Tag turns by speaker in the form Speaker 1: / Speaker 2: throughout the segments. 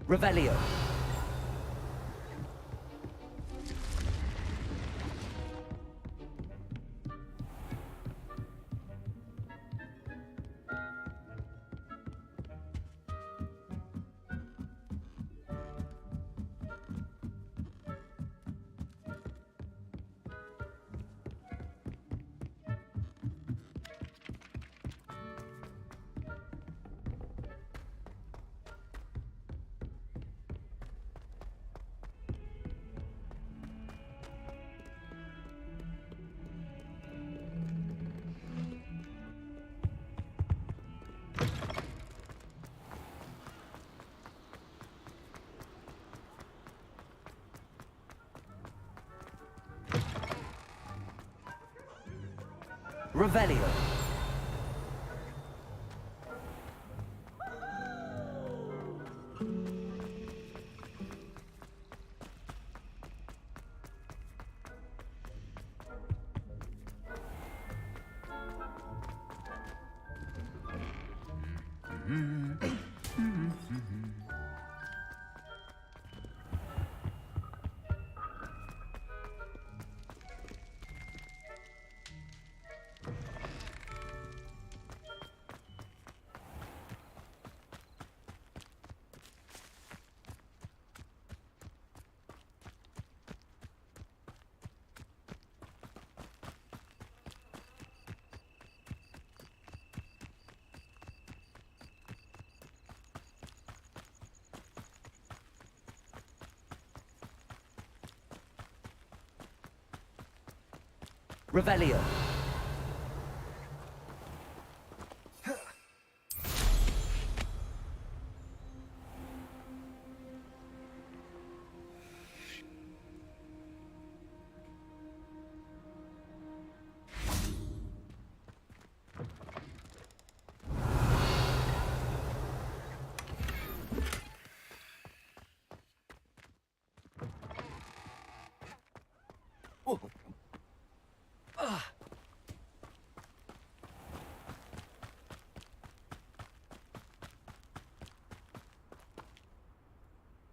Speaker 1: Revelio. Revelio. Revelio.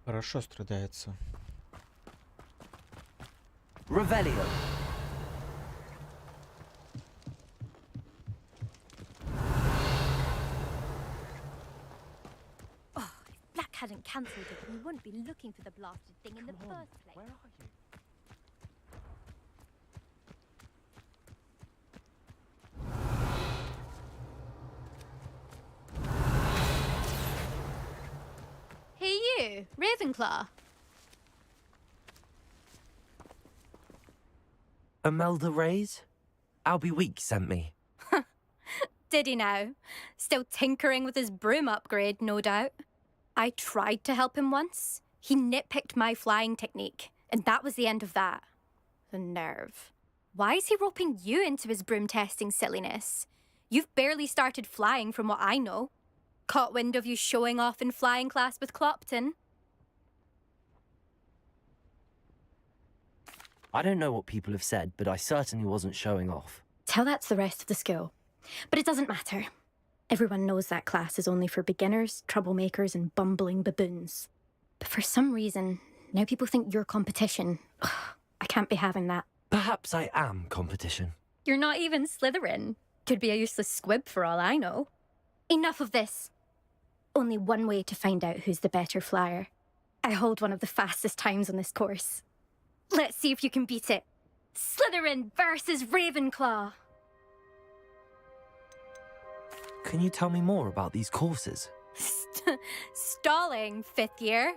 Speaker 2: Хорошо страдается.
Speaker 1: Revelio.
Speaker 3: Oh, if Black hadn't cancelled it, we wouldn't be looking for the blasted thing in the first place.
Speaker 1: Where are you?
Speaker 3: Hey you, Ravenclaw.
Speaker 1: Imelda Reyes? Albie Week sent me.
Speaker 3: Did he now? Still tinkering with his broom upgrade, no doubt. I tried to help him once. He nitpicked my flying technique, and that was the end of that. The nerve. Why is he roping you into his broom testing silliness? You've barely started flying from what I know. Caught wind of you showing off in flying class with Clopton.
Speaker 1: I don't know what people have said, but I certainly wasn't showing off.
Speaker 3: Tell that to the rest of the school. But it doesn't matter. Everyone knows that class is only for beginners, troublemakers, and bumbling baboons. But for some reason, now people think you're competition. Ugh, I can't be having that.
Speaker 1: Perhaps I am competition.
Speaker 3: You're not even Slytherin. Could be a useless squib for all I know. Enough of this. Only one way to find out who's the better flyer. I hold one of the fastest times on this course. Let's see if you can beat it. Slytherin versus Ravenclaw.
Speaker 1: Can you tell me more about these courses?
Speaker 3: Stalling, fifth year.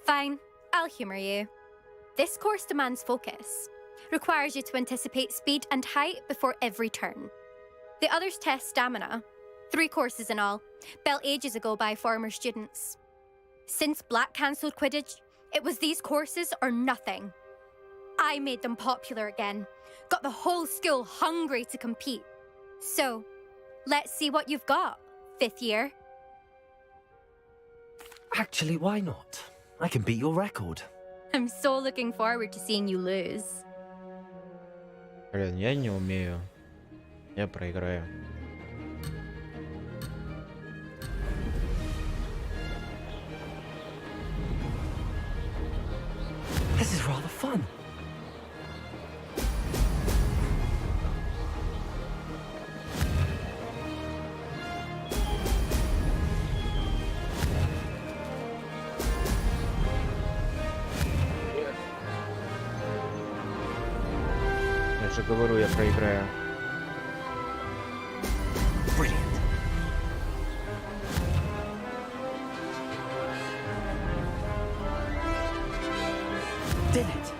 Speaker 3: Fine, I'll humour you. This course demands focus. Requires you to anticipate speed and height before every turn. The others test stamina. 3 courses in all, built ages ago by former students. Since Black cancelled Quidditch, it was these courses or nothing. I made them popular again, got the whole school hungry to compete. So, let's see what you've got, fifth year.
Speaker 1: Actually, why not? I can beat your record.
Speaker 3: I'm so looking forward to seeing you lose.
Speaker 2: Блин, я не умею. Я проиграю.
Speaker 1: This is rather fun.
Speaker 2: Я же говорю, я проиграю.
Speaker 1: Brilliant. Did it.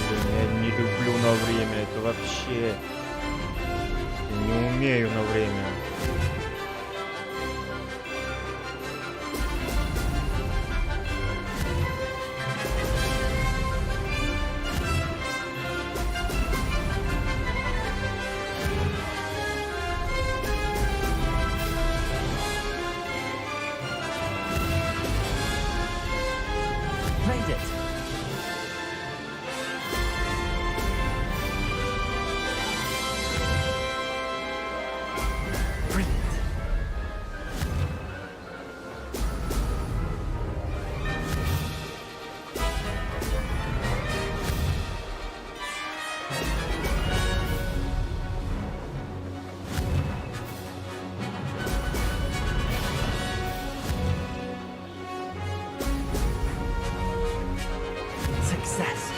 Speaker 2: Блин, я не люблю на время, это вообще... Я не умею на время.
Speaker 1: Made it. Brilliant. Success.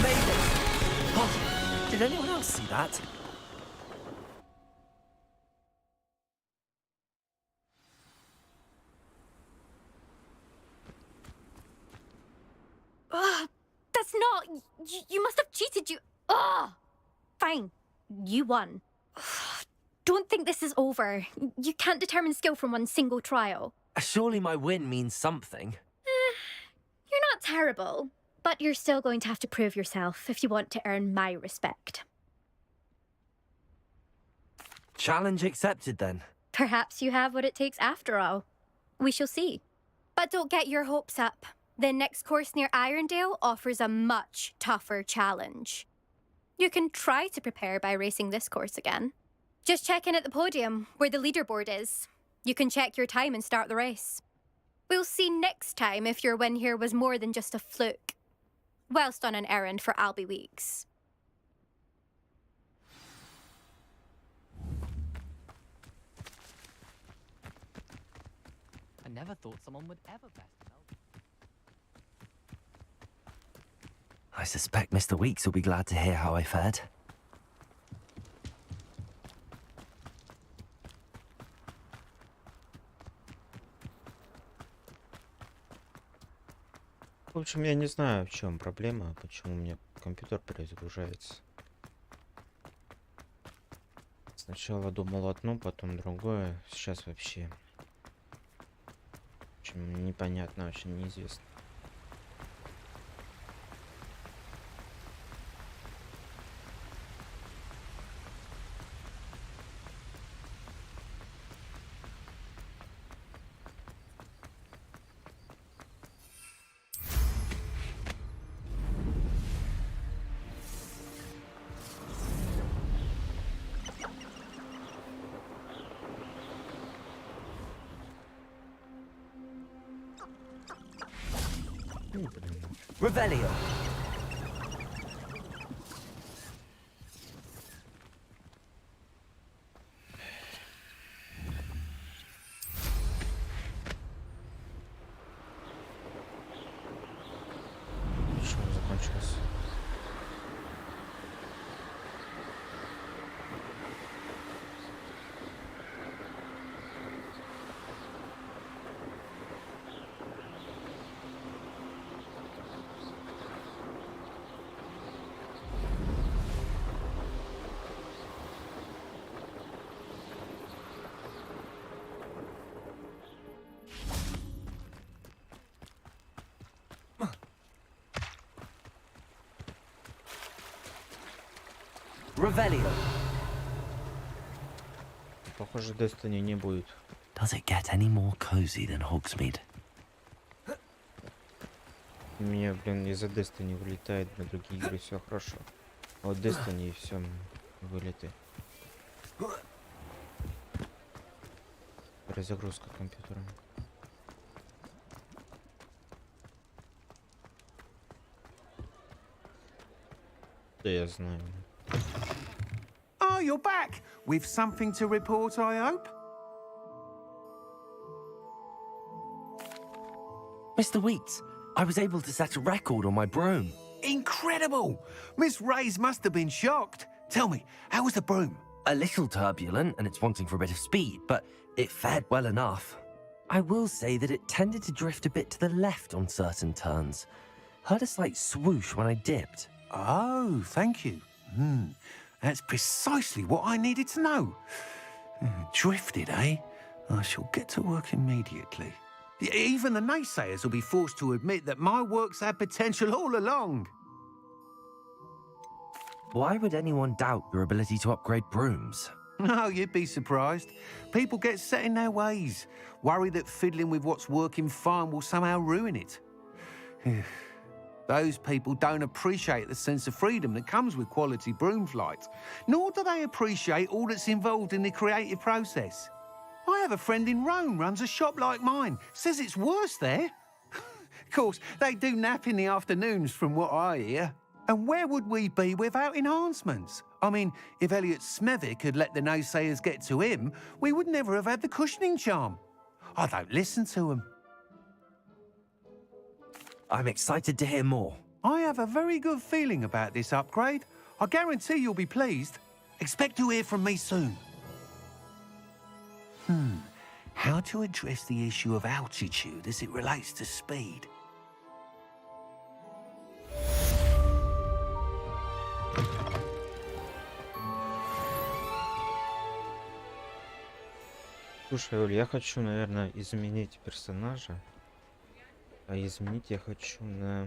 Speaker 1: Made it. Oh, did anyone else see that?
Speaker 3: Ugh, that's not. You must have cheated. Ugh. Fine. You won. Ugh, don't think this is over. You can't determine skill from one single trial.
Speaker 1: Surely my win means something.
Speaker 3: You're not terrible, but you're still going to have to prove yourself if you want to earn my respect.
Speaker 1: Challenge accepted then.
Speaker 3: Perhaps you have what it takes after all. We shall see. But don't get your hopes up. The next course near Irondale offers a much tougher challenge. You can try to prepare by racing this course again. Just check in at the podium, where the leaderboard is. You can check your time and start the race. We'll see next time if your win here was more than just a fluke. Whilst on an errand for Albie Weeks.
Speaker 4: I never thought someone would ever bet.
Speaker 1: I suspect Mr. Weeks will be glad to hear how I fared.
Speaker 2: В общем, я не знаю, в чем проблема, почему у меня компьютер перезагружается. Сначала думал одно, потом другое. Сейчас вообще. В общем, непонятно, очень неизвестно.
Speaker 1: Revelio.
Speaker 2: Что закончилось?
Speaker 1: Revelio.
Speaker 2: Похоже, Destiny не будет.
Speaker 1: Does it get any more cozy than Hogsmeade?
Speaker 2: У меня, блин, из-за Destiny вылетает на другие игры, все хорошо. А вот Destiny и все вылеты. перезагрузка компьютера. Да я знаю.
Speaker 5: Oh, you're back! With something to report, I hope?
Speaker 1: Mr. Weeks, I was able to set a record on my broom.
Speaker 5: Incredible! Miss Ray's must have been shocked. Tell me, how was the broom?
Speaker 1: A little turbulent and it's wanting for a bit of speed, but it fared well enough. I will say that it tended to drift a bit to the left on certain turns. Heard a slight swoosh when I dipped.
Speaker 5: Oh, thank you. That's precisely what I needed to know. Drifted, eh? I shall get to work immediately. Even the naysayers will be forced to admit that my work's had potential all along.
Speaker 1: Why would anyone doubt your ability to upgrade brooms?
Speaker 5: Oh, you'd be surprised. People get set in their ways, worry that fiddling with what's working fine will somehow ruin it. Those people don't appreciate the sense of freedom that comes with quality broom flight, nor do they appreciate all that's involved in the creative process. I have a friend in Rome runs a shop like mine, says it's worse there. Of course, they do nap in the afternoons from what I hear. And where would we be without enhancements? I mean, if Elliot Smethwick had let the naysayers get to him, we would never have had the cushioning charm. I don't listen to them.
Speaker 1: I'm excited to hear more.
Speaker 5: I have a very good feeling about this upgrade. I guarantee you'll be pleased. Expect to hear from me soon. How to address the issue of altitude as it relates to speed?
Speaker 2: Слушай, Оль, я хочу, наверное, изменить персонажа. А изменить я хочу на...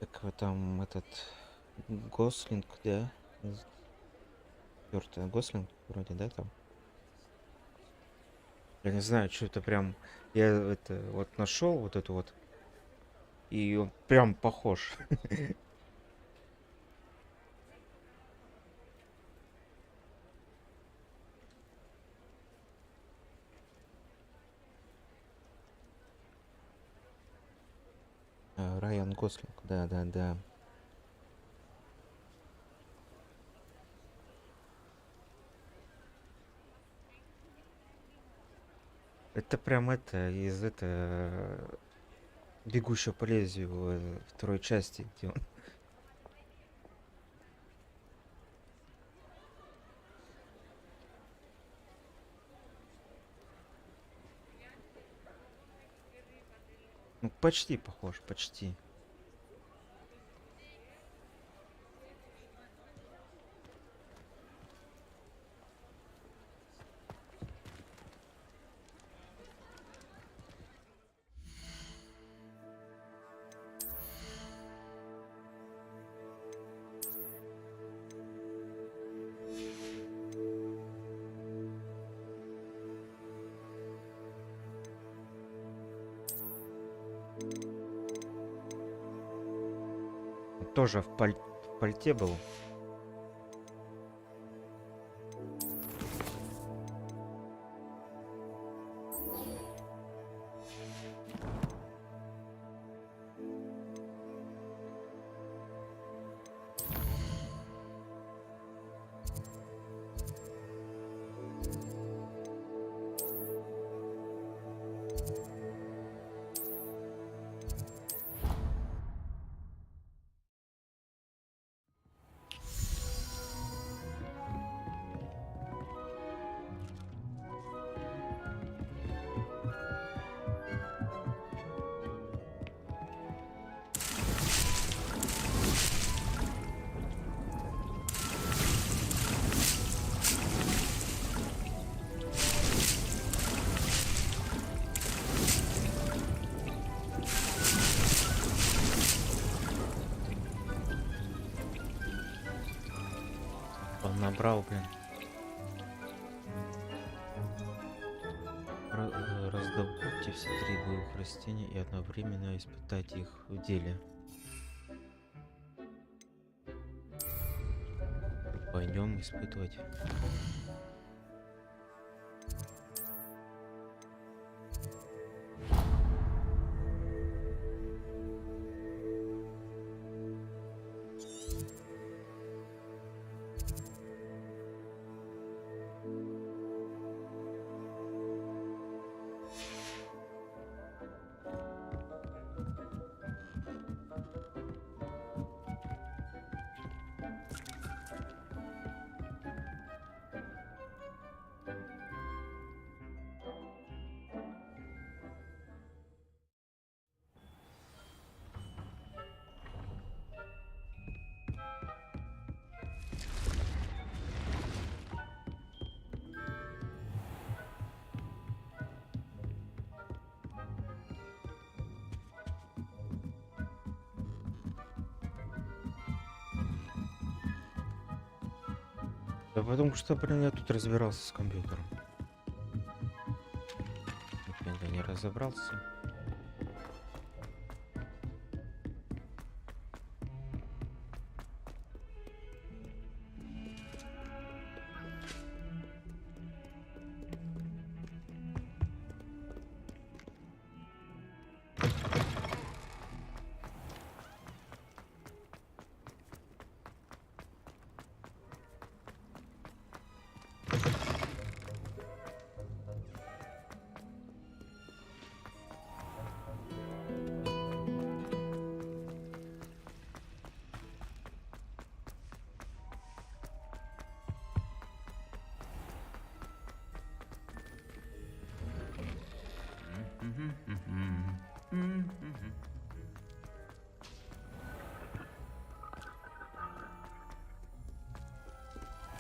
Speaker 2: Как его там, этот... Гослинг, да? Четвёртый Гослинг, вроде, да, там? Я не знаю, что это прям... Я это вот нашел вот эту вот. И он прям похож. Райан Гослинг, да. Это прям это из бегущего по лезвию второй части, где он. Ну, почти похож, почти. Тоже в пальте был. Он набрал, блин. Раздобудьте все 3 боевых растения и одновременно испытайте их в деле. Пойдем испытывать. Да потому что, блин, я тут разбирался с компьютером. Я не разобрался.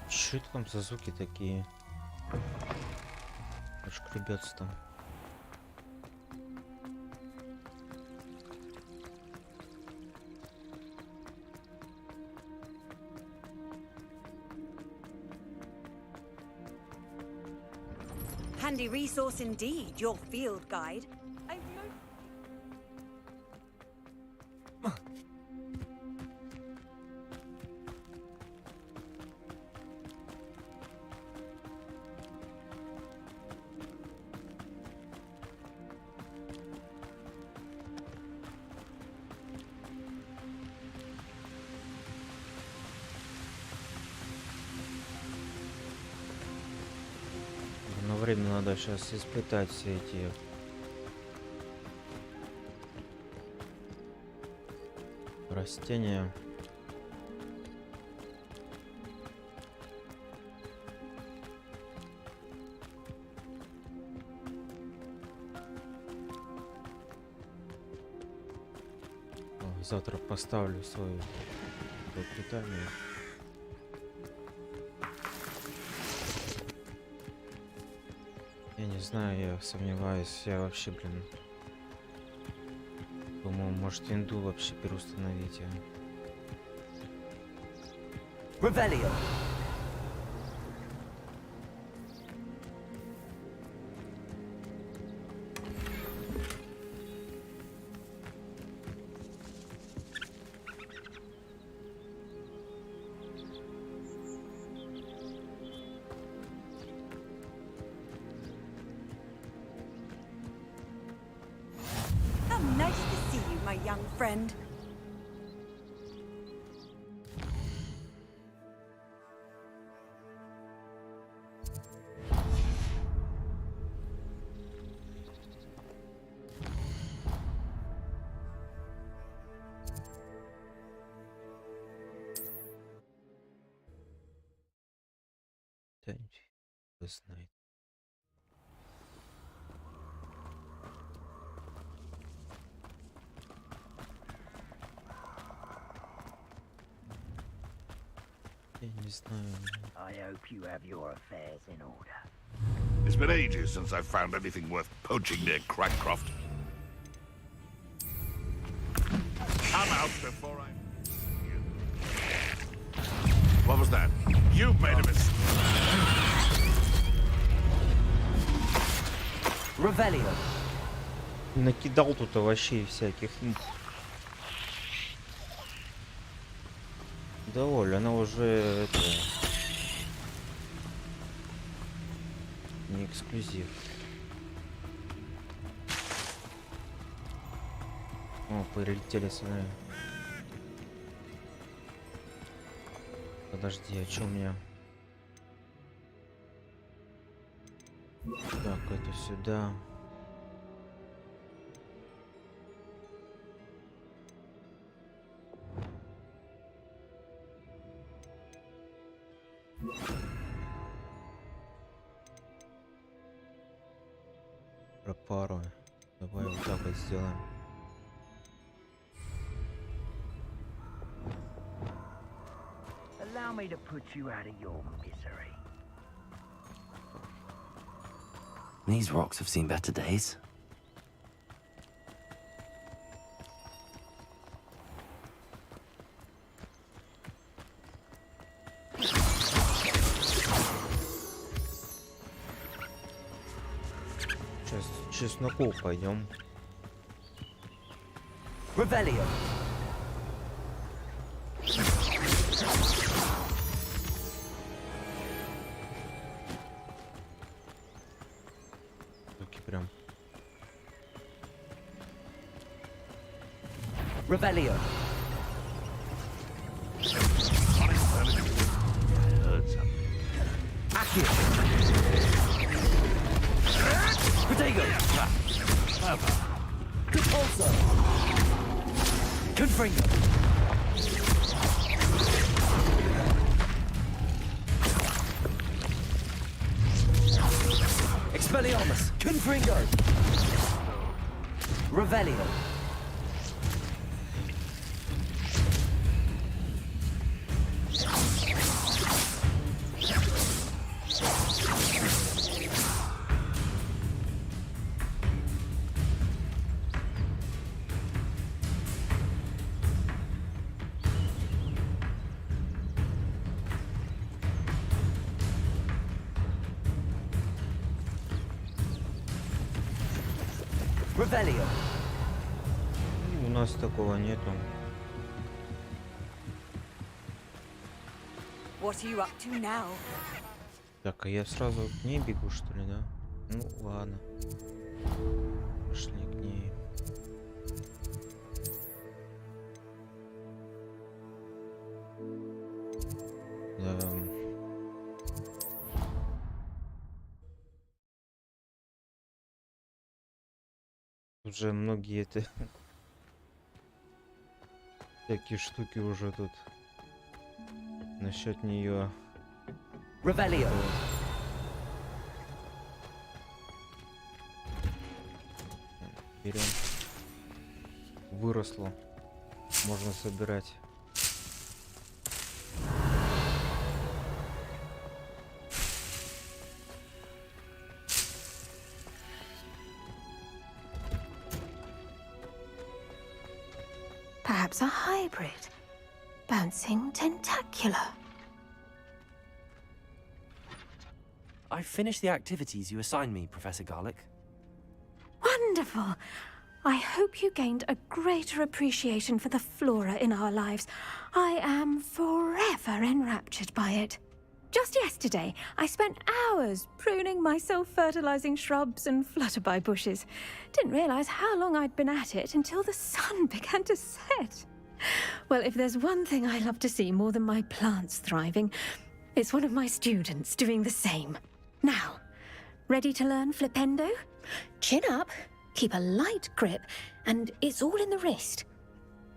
Speaker 2: Что это там за звуки такие? Шкребется там.
Speaker 6: Handy resource indeed, your field guide.
Speaker 2: Но время надо сейчас испытать все эти растения. Завтра поставлю свою питание. Я не знаю, я сомневаюсь, я вообще, блин, думаю, может винду вообще переустановить.
Speaker 1: Revelio.
Speaker 6: How nice to see you, my young friend.
Speaker 2: Знает. Я не знаю.
Speaker 7: I hope you have your affairs in order.
Speaker 8: It's been ages since I've found anything worth poaching near Crackcroft. Come out before I... What was that? You made a mistake.
Speaker 1: Revelio.
Speaker 2: Накидал тут овощей всяких. Да, Оля, она уже это... не эксклюзив. О, прилетели сюда. Подожди, а чё у меня? Так, это сюда. Пропару. Давай вот так вот сделаем.
Speaker 7: Allow me to put you out of your misery.
Speaker 1: These rocks have seen better days.
Speaker 2: чесноку пойдем.
Speaker 1: Revelio.
Speaker 2: Таки прям.
Speaker 1: Revelio. Accio. Protego. GeForce. Confringo. Expelliarmus. Confringo. Revelio. Revelio.
Speaker 2: У нас такого нету.
Speaker 6: What are you up to now?
Speaker 2: Так, а я сразу к ней бегу, что ли, да? Ну, ладно. Пошли к ней. Да. Уже многие это такие штуки уже тут насчет нее.
Speaker 1: Revelio.
Speaker 2: Берем. Выросло. Можно собирать.
Speaker 9: Perhaps a hybrid. Bouncing tentacular.
Speaker 1: I finished the activities you assigned me, Professor Garlic.
Speaker 9: Wonderful. I hope you gained a greater appreciation for the flora in our lives. I am forever enraptured by it. Just yesterday, I spent hours pruning my self-fertilizing shrubs and flutterby bushes. Didn't realize how long I'd been at it until the sun began to set. Well, if there's one thing I love to see more than my plants thriving, it's one of my students doing the same. Now, ready to learn flipendo? Chin up, keep a light grip, and it's all in the wrist.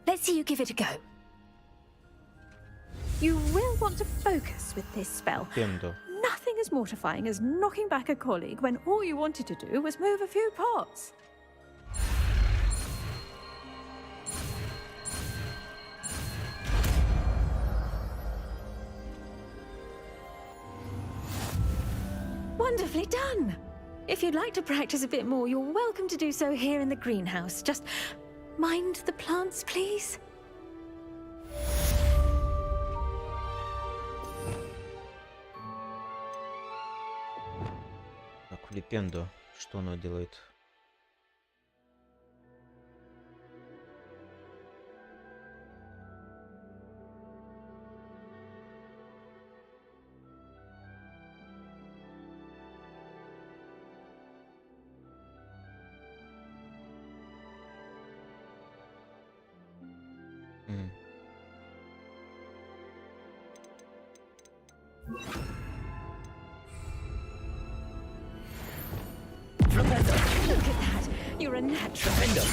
Speaker 9: Let's see you give it a go. You will want to focus with this spell.
Speaker 2: Pendo.
Speaker 9: Nothing as mortifying as knocking back a colleague when all you wanted to do was move a few pots. Wonderfully done! If you'd like to practice a bit more, you're welcome to do so here in the greenhouse. Just mind the plants, please.
Speaker 2: Так, Флипендо, что она делает?
Speaker 1: Flipendo.
Speaker 9: Look at that. You're a natural.
Speaker 1: Flipendo.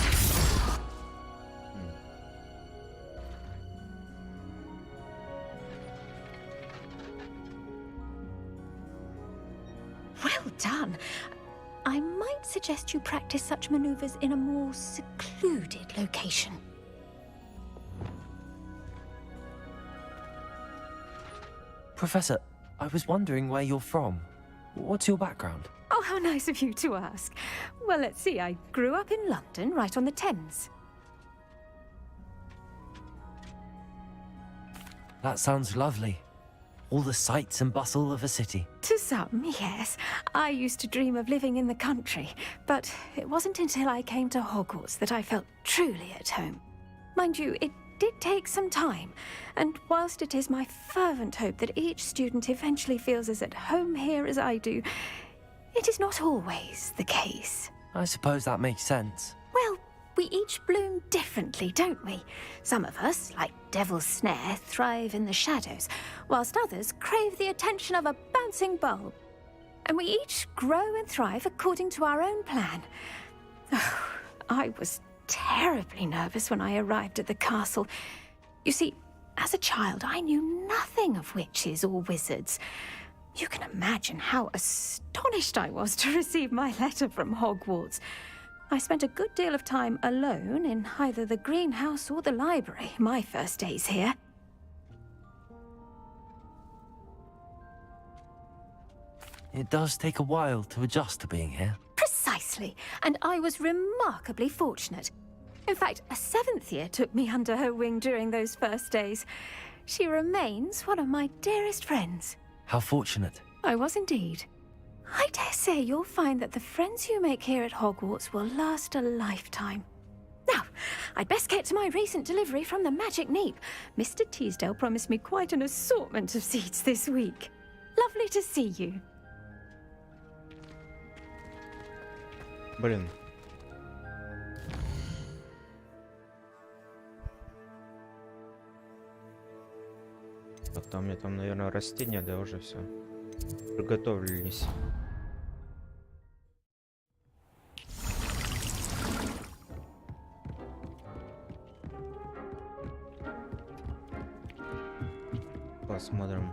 Speaker 9: Well done. I might suggest you practice such maneuvers in a more secluded location.
Speaker 1: Professor, I was wondering where you're from. What's your background?
Speaker 9: Oh, how nice of you to ask. Well, let's see. I grew up in London, right on the Thames.
Speaker 1: That sounds lovely. all the sights and bustle of a city.
Speaker 9: To some, yes. I used to dream of living in the country, but it wasn't until I came to Hogwarts that I felt truly at home. Mind you, it did take some time, and whilst it is my fervent hope that each student eventually feels as at home here as I do, it is not always the case.
Speaker 1: I suppose that makes sense.
Speaker 9: Well, we each bloom differently, don't we? Some of us, like Devil's Snare, thrive in the shadows, whilst others crave the attention of a bouncing bulb. And we each grow and thrive according to our own plan. Oh, I was terribly nervous when I arrived at the castle. You see, as a child, I knew nothing of witches or wizards. You can imagine how astonished I was to receive my letter from Hogwarts. I spent a good deal of time alone in either the greenhouse or the library my first days here.
Speaker 1: It does take a while to adjust to being here.
Speaker 9: Precisely, and I was remarkably fortunate. In fact, a 7th year took me under her wing during those first days. She remains one of my dearest friends.
Speaker 1: How fortunate.
Speaker 9: I was indeed. I dare say you'll find that the friends you make here at Hogwarts will last a lifetime. Now, I'd best get to my recent delivery from the Magic Neep. Mr. Teasdale promised me quite an assortment of seeds this week. Lovely to see you.
Speaker 2: Блин. Так, там мне там, наверное, растения, да, уже все. Приготовились. Посмотрим.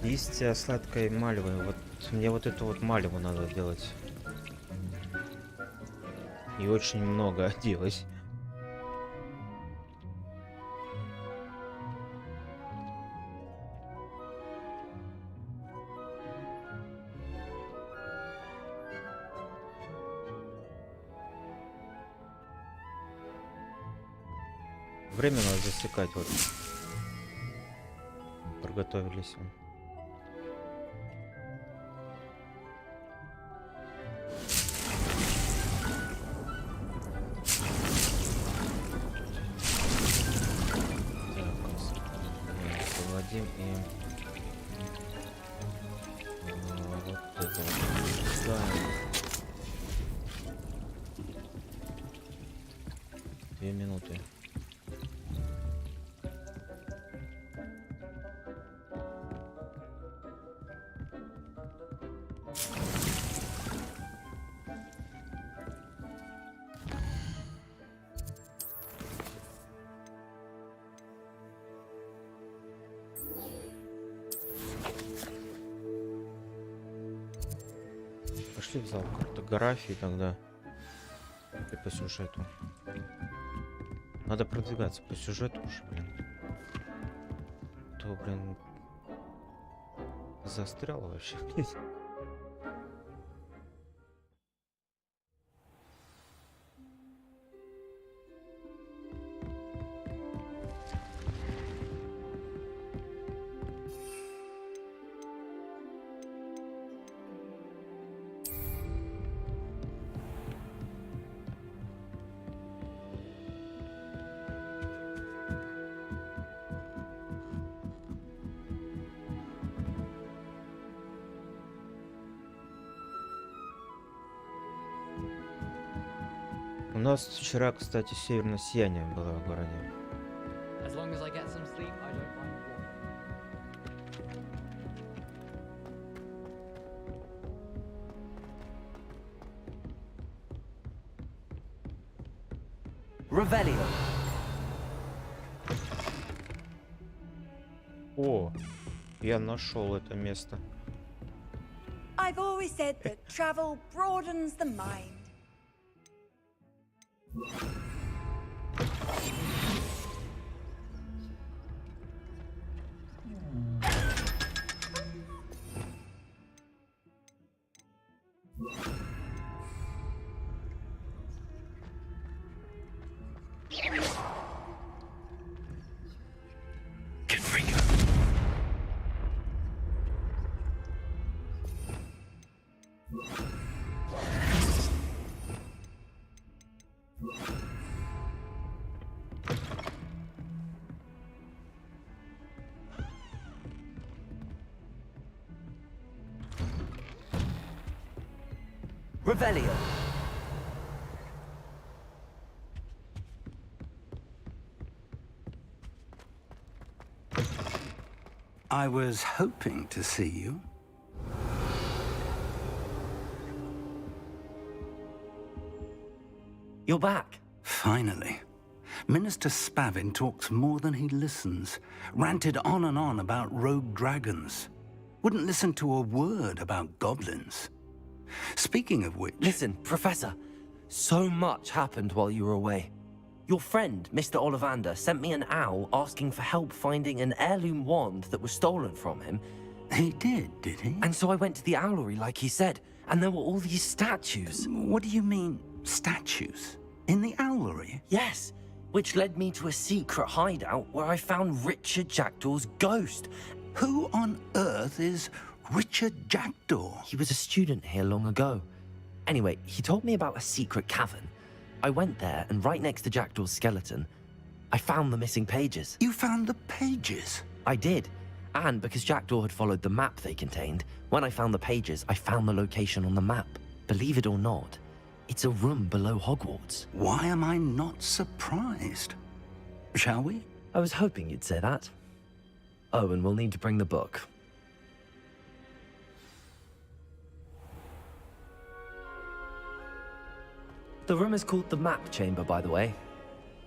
Speaker 2: Листья сладкой мальвы. Вот мне вот эту вот мальву надо делать. И очень много делать. Время надо засекать, вот. Приготовились. Освободим и вот это вот ставим. 2 минуты. Пошли в зал картографии тогда. И по сюжету. Надо продвигаться по сюжету уж, блин. То, блин, застрял вообще. У нас вчера, кстати, северное сияние было в городе.
Speaker 4: As long as I get some sleep, I don't mind
Speaker 1: Revelio.
Speaker 2: О, я нашел это место.
Speaker 6: I've always said that travel broadens the mind.
Speaker 1: Revelio.
Speaker 10: I was hoping to see you.
Speaker 1: You're back.
Speaker 10: Finally. Minister Spavin talks more than he listens. Ranted on and on about rogue dragons. Wouldn't listen to a word about goblins. Speaking of which...
Speaker 1: Listen, Professor, so much happened while you were away. Your friend, Mr. Ollivander, sent me an owl asking for help finding an heirloom wand that was stolen from him.
Speaker 10: He did he?
Speaker 1: And so I went to the owlery like he said, and there were all these statues.
Speaker 10: What do you mean, statues? In the owlery?
Speaker 1: Yes, which led me to a secret hideout where I found Richard Jackdaw's ghost.
Speaker 10: Who on earth is Richard Jackdaw?
Speaker 1: He was a student here long ago. Anyway, he told me about a secret cavern. I went there, and right next to Jackdaw's skeleton, I found the missing pages.
Speaker 10: You found the pages?
Speaker 1: I did. And because Jackdaw had followed the map they contained, when I found the pages, I found the location on the map. Believe it or not, it's a room below Hogwarts.
Speaker 10: Why am I not surprised? Shall we?
Speaker 1: I was hoping you'd say that. Oh, and we'll need to bring the book. The room is called the Map Chamber, by the way.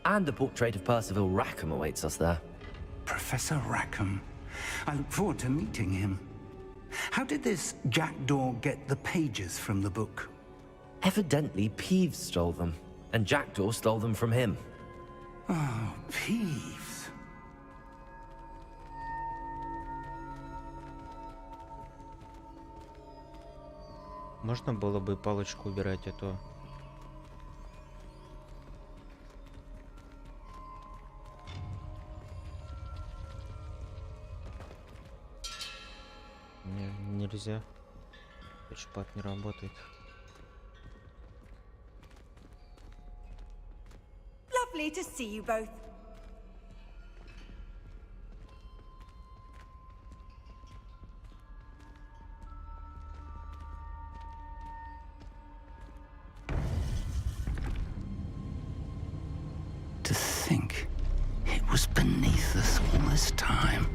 Speaker 1: And a portrait of Percival Rackham awaits us there.
Speaker 10: Professor Rackham. I look forward to meeting him. How did this Jackdaw get the pages from the book?
Speaker 1: Evidently, Peeves stole them, and Jackdaw stole them from him.
Speaker 10: Oh, Peeves.
Speaker 2: Можно было бы палочку убирать, а то... Нельзя. Тачпад не работает.
Speaker 6: Lovely to see you both.
Speaker 10: To think it was beneath us all this time.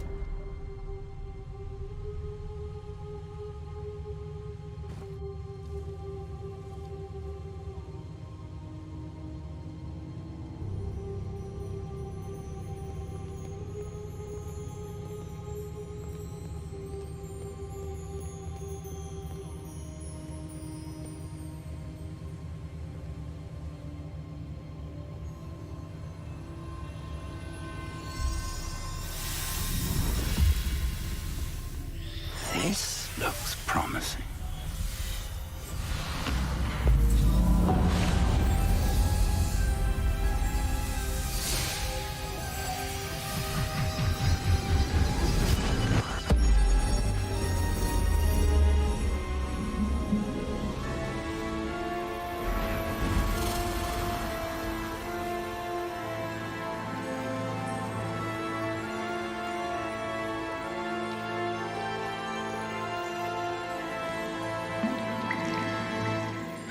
Speaker 10: This looks promising.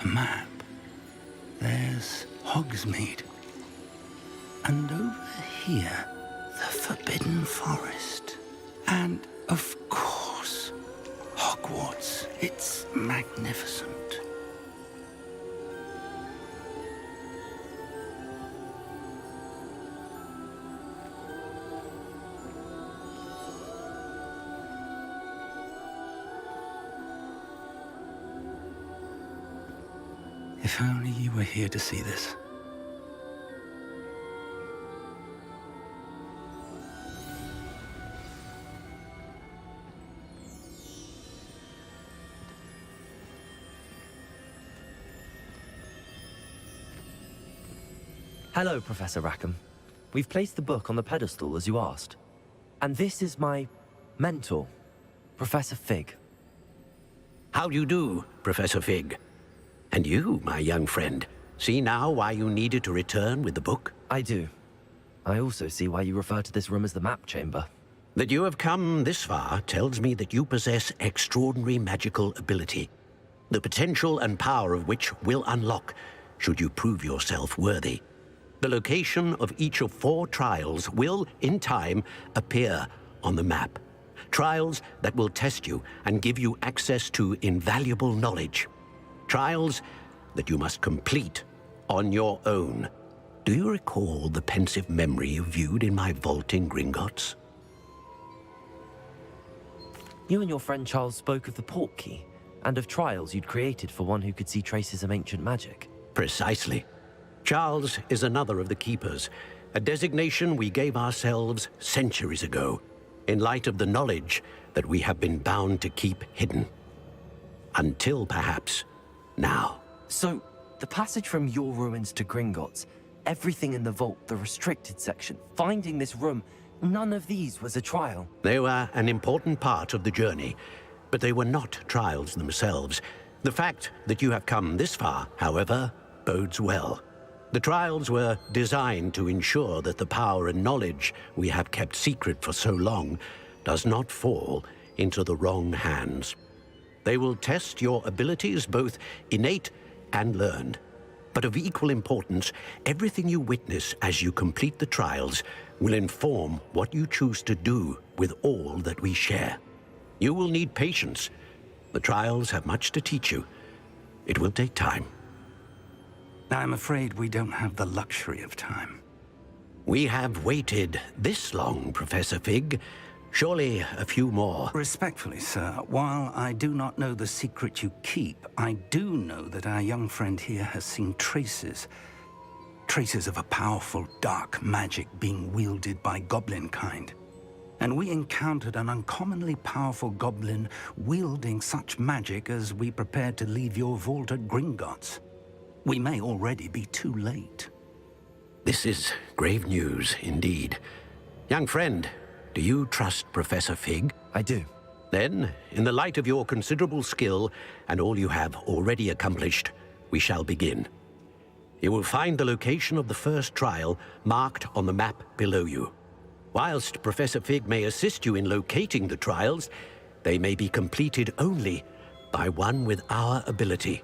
Speaker 10: Map. There's Hogsmeade. And over here, the Forbidden Forest. And, of course, Hogwarts. It's magnificent. If only you were here to see this.
Speaker 1: Hello, Professor Rackham. We've placed the book on the pedestal, as you asked. And this is my mentor, Professor Fig.
Speaker 11: How do you do, Professor Fig? And you, my young friend, see now why you needed to return with the book?
Speaker 1: I do. I also see why you refer to this room as the map chamber.
Speaker 11: That you have come this far tells me that you possess extraordinary magical ability, the potential and power of which will unlock should you prove yourself worthy. The location of each of 4 trials will, in time, appear on the map. Trials that will test you and give you access to invaluable knowledge. Trials that you must complete on your own. Do you recall the pensive memory you viewed in my vault in Gringotts?
Speaker 1: You and your friend Charles spoke of the port key, and of trials you'd created for one who could see traces of ancient magic.
Speaker 11: Precisely. Charles is another of the Keepers, a designation we gave ourselves centuries ago, in light of the knowledge that we have been bound to keep hidden. Until, perhaps, now.
Speaker 1: So, the passage from your ruins to Gringotts, everything in the vault, the restricted section, finding this room, none of these was a trial.
Speaker 11: They were an important part of the journey, but they were not trials themselves. The fact that you have come this far, however, bodes well. The trials were designed to ensure that the power and knowledge we have kept secret for so long does not fall into the wrong hands. They will test your abilities, both innate and learned. But of equal importance, everything you witness as you complete the trials will inform what you choose to do with all that we share. You will need patience. The trials have much to teach you. It will take time.
Speaker 10: I'm afraid we don't have the luxury of time.
Speaker 11: We have waited this long, Professor Fig. Surely a few more.
Speaker 10: Respectfully, sir, while I do not know the secret you keep, I do know that our young friend here has seen traces of a powerful dark magic being wielded by goblin kind. And we encountered an uncommonly powerful goblin wielding such magic as we prepared to leave your vault at Gringotts. We may already be too late.
Speaker 11: This is grave news indeed. Young friend, do you trust Professor Fig?
Speaker 1: I do.
Speaker 11: Then, in the light of your considerable skill and all you have already accomplished, we shall begin. You will find the location of the first trial marked on the map below you. Whilst Professor Fig may assist you in locating the trials, they may be completed only by one with our ability.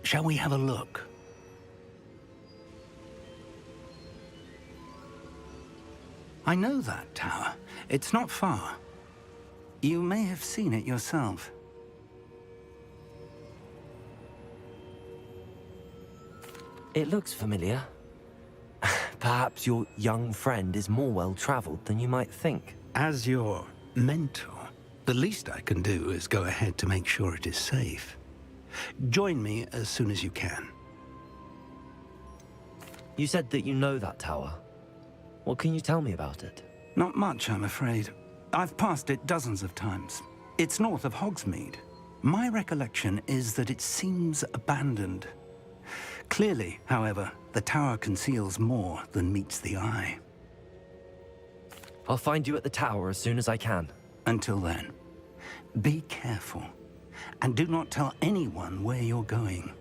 Speaker 10: Shall we have a look? I know that tower. It's not far. You may have seen it yourself.
Speaker 1: It looks familiar. Perhaps your young friend is more well-traveled than you might think.
Speaker 10: As your mentor, the least I can do is go ahead to make sure it is safe. Join me as soon as you can.
Speaker 1: You said that you know that tower. What can you tell me about it?
Speaker 10: Not much, I'm afraid. I've passed it dozens of times. It's north of Hogsmeade. My recollection is that it seems abandoned. Clearly, however, the tower conceals more than meets the eye.
Speaker 1: I'll find you at the tower as soon as I can.
Speaker 10: Until then, be careful, and do not tell anyone where you're going.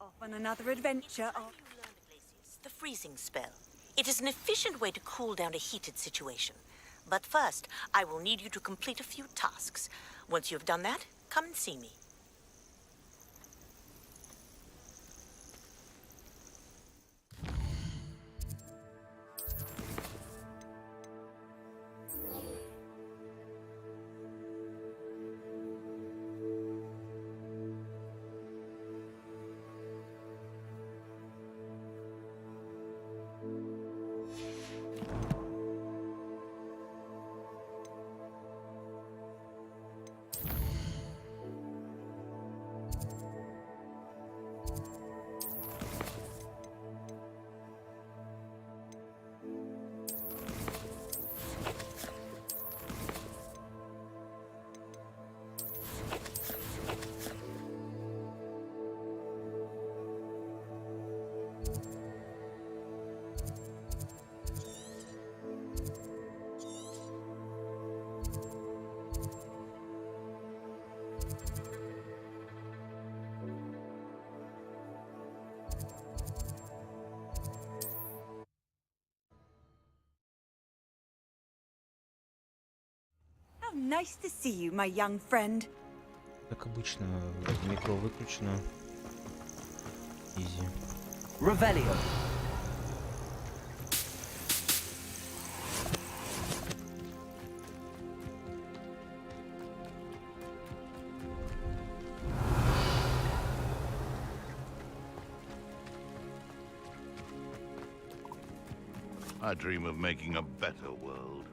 Speaker 6: Off on another adventure.
Speaker 12: The freezing spell. It is an efficient way to cool down a heated situation. But first, I will need you to complete a few tasks. Once you have done that, come and see me.
Speaker 6: How nice to see you, my young friend.
Speaker 2: Как обычно, микро выключено. Изи.
Speaker 1: Revelio.
Speaker 8: I dream of making a better world.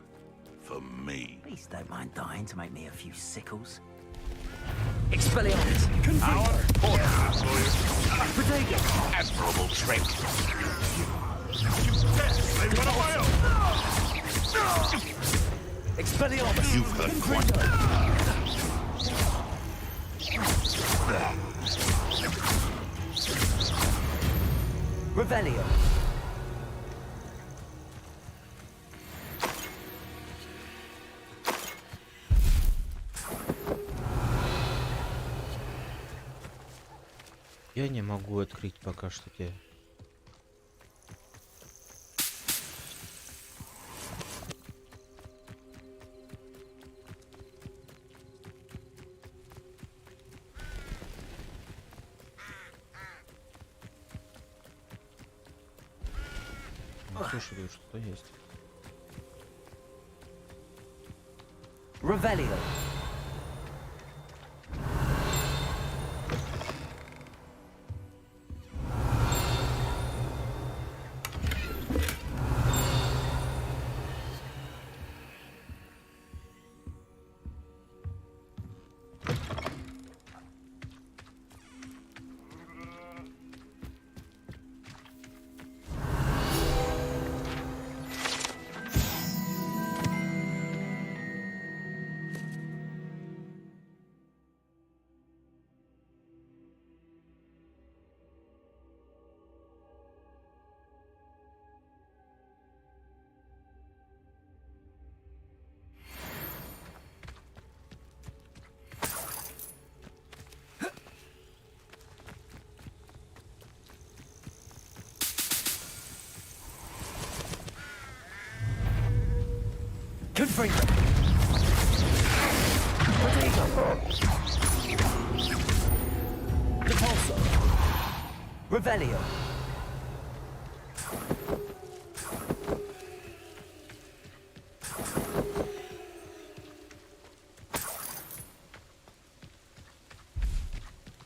Speaker 8: For me.
Speaker 7: Please don't mind dying to make me a few sickles.
Speaker 1: Expelliarmus.
Speaker 8: Our forces,
Speaker 1: Protego.
Speaker 8: admirable strength. Yes, they run away.
Speaker 1: Expelliarmus.
Speaker 8: You've heard quite.
Speaker 1: Revelio.
Speaker 2: Я не могу открыть пока что те. Слушай, что-то есть.
Speaker 1: Revelio. Confringo. Protego. Repulsor. Revelio.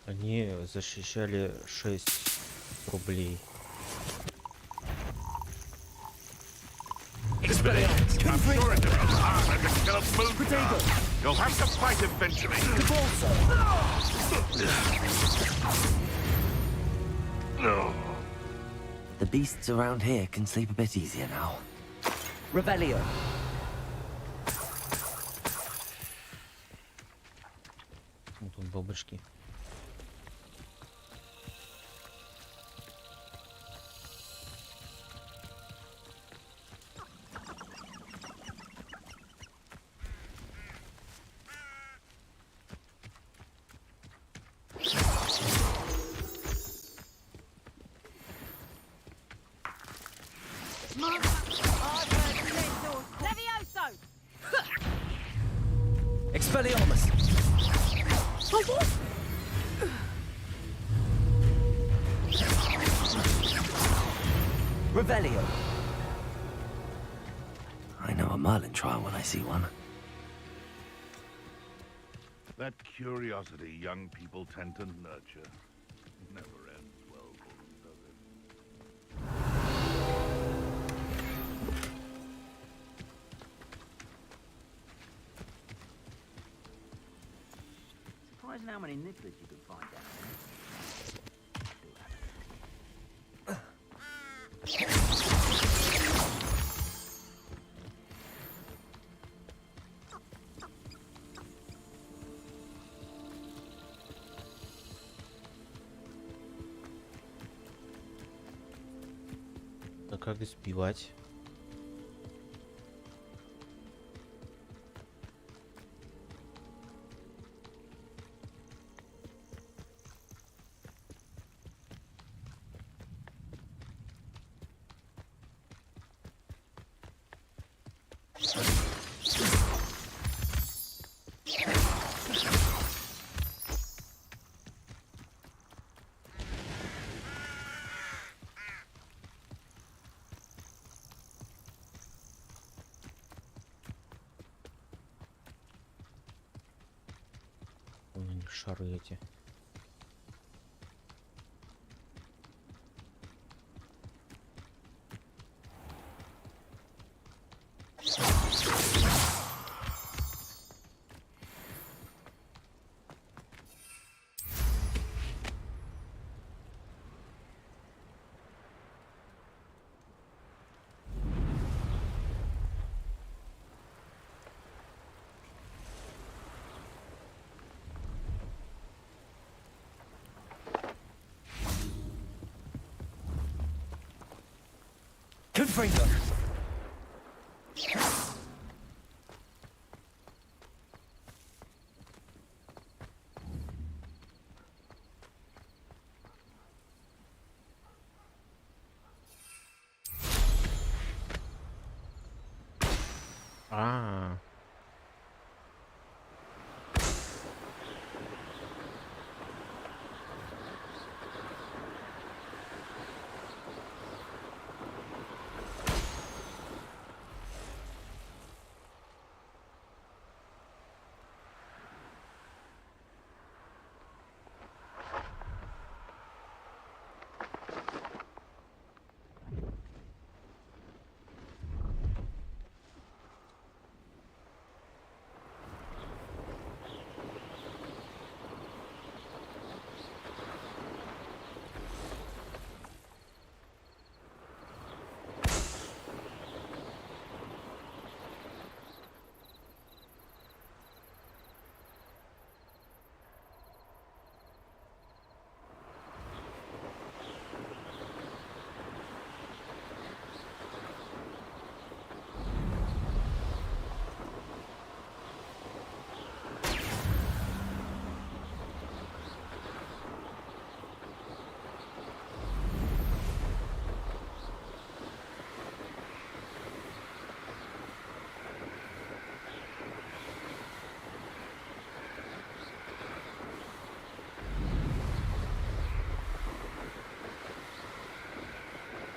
Speaker 2: Они защищали 6 рублей.
Speaker 8: I'm sure it is hard and to kill a smooth car. You'll have to fight eventually. No.
Speaker 1: The beasts around here can sleep a bit easier now. Revelio.
Speaker 2: Вот тут бабочки.
Speaker 1: Expelliarmus! Revelio! I know a Merlin trial when I see one.
Speaker 8: That curiosity young people tend to nurture never ends well for them, does it?
Speaker 7: Surprising how many nippers you can find down there.
Speaker 2: А как сбивать? Шары эти.
Speaker 1: Confringo!
Speaker 2: А.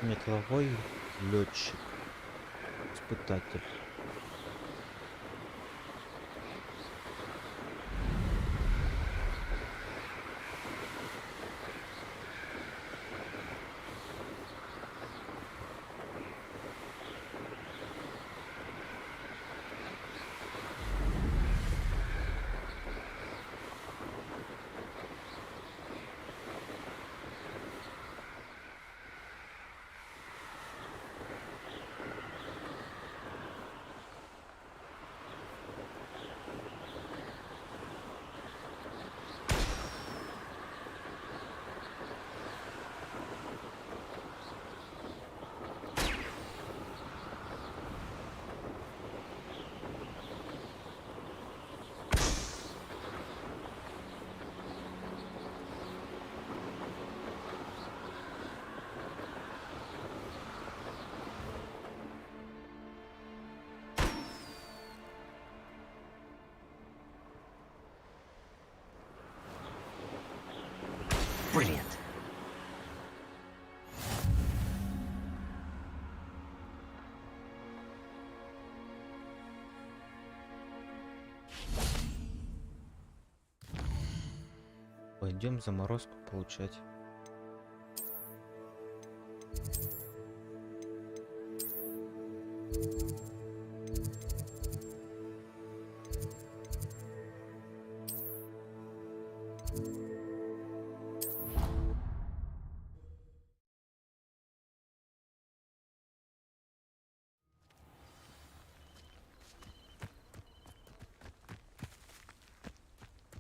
Speaker 2: Метловой летчик. Испытатель.
Speaker 1: Brilliant.
Speaker 2: Пойдем заморозку получать.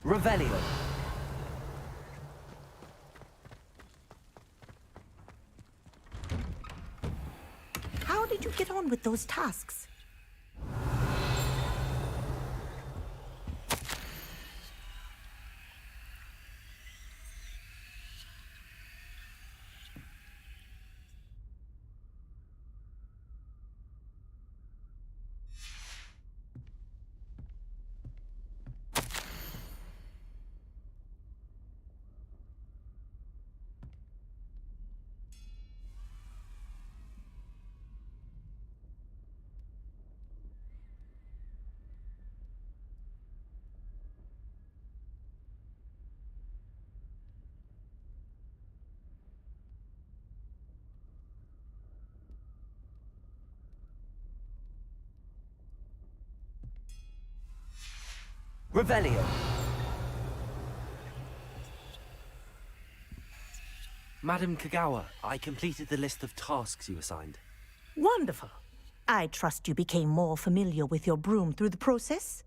Speaker 1: Revelio.
Speaker 12: How did you get on with those tasks?
Speaker 1: Revelio. Madam Kagawa, I completed the list of tasks you assigned.
Speaker 12: Wonderful. I trust you became more familiar with your broom through the process?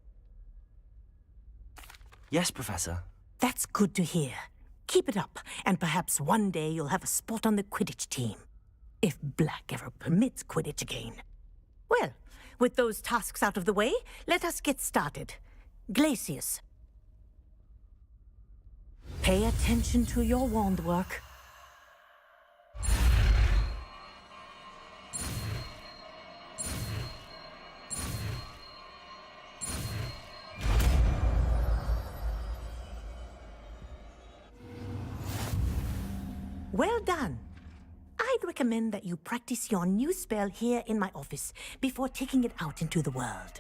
Speaker 1: Yes, Professor.
Speaker 12: That's good to hear. Keep it up, and perhaps one day you'll have a spot on the Quidditch team. If Black ever permits Quidditch again. Well, with those tasks out of the way, let us get started. Glacius. Pay attention to your wand work. Well done. I'd recommend that you practice your new spell here in my office before taking it out into the world.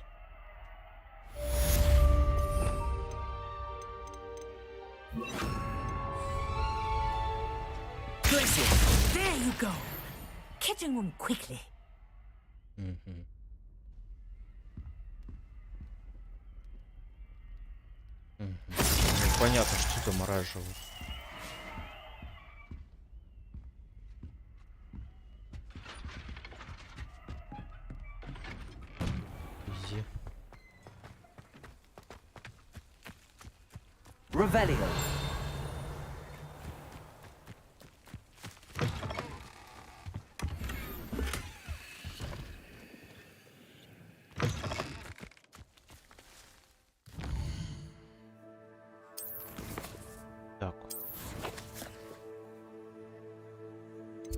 Speaker 12: Glacius, there you go. Catching them quickly.
Speaker 2: Понятно, что замораживают.
Speaker 1: Revelio.
Speaker 2: Так.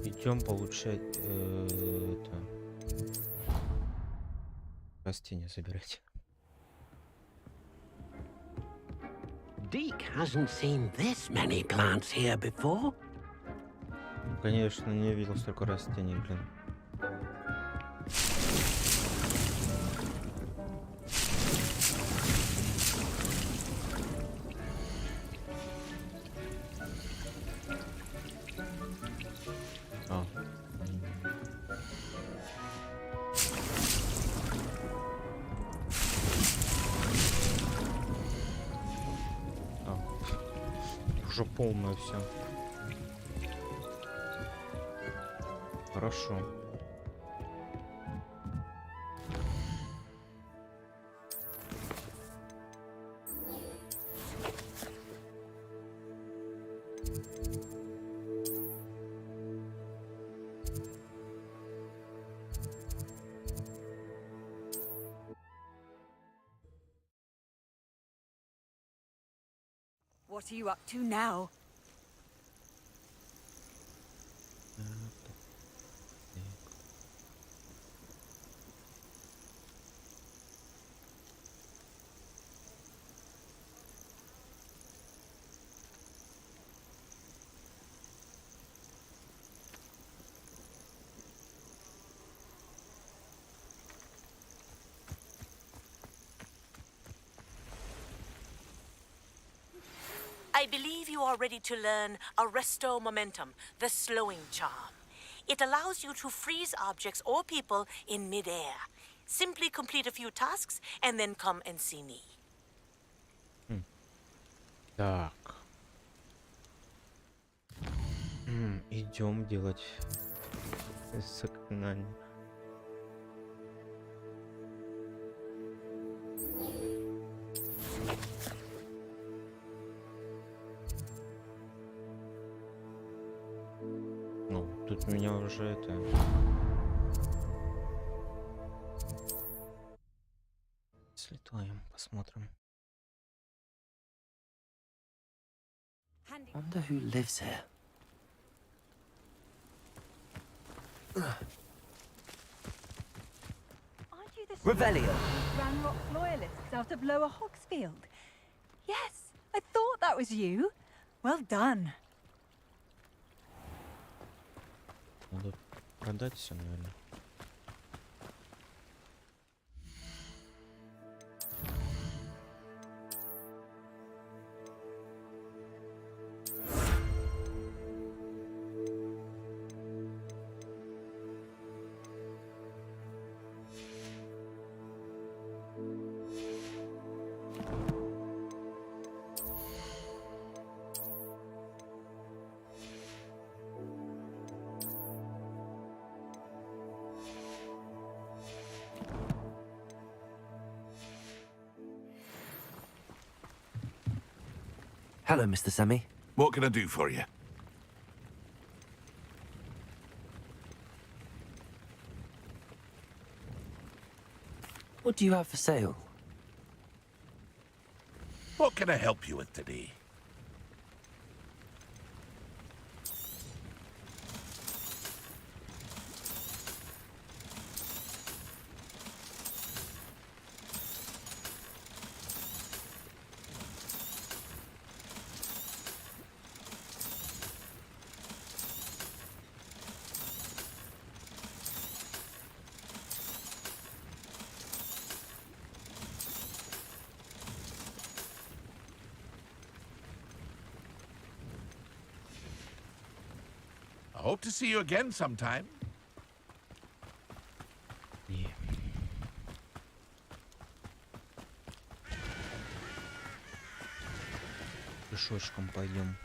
Speaker 2: Идем получать это растения забирать.
Speaker 11: Deke hasn't seen this many plants here before.
Speaker 2: Конечно, не видел столько растений, блин. Уже полное все. Хорошо.
Speaker 6: What are you up to now?
Speaker 12: I believe you are ready to learn Arresto Momentum, the slowing charm. It allows you to freeze objects or people in midair. Simply complete a few tasks and then come and see me.
Speaker 2: Так. Идем делать заклинание. Ну, тут меня уже это... Слетаем, посмотрим.
Speaker 1: Wonder who lives here.
Speaker 6: Aren't you the
Speaker 1: Revelio.
Speaker 6: Ranrock loyalists out of Lower Hogsfield? Yes, I thought that was you. Well done.
Speaker 2: Надо продать все, наверное.
Speaker 1: Hello, Mr. Semi.
Speaker 8: What can I do for you?
Speaker 1: What do you have for sale?
Speaker 8: What can I help you with today? I hope to see you again sometime.
Speaker 2: Yeah. Пешочком пойдем.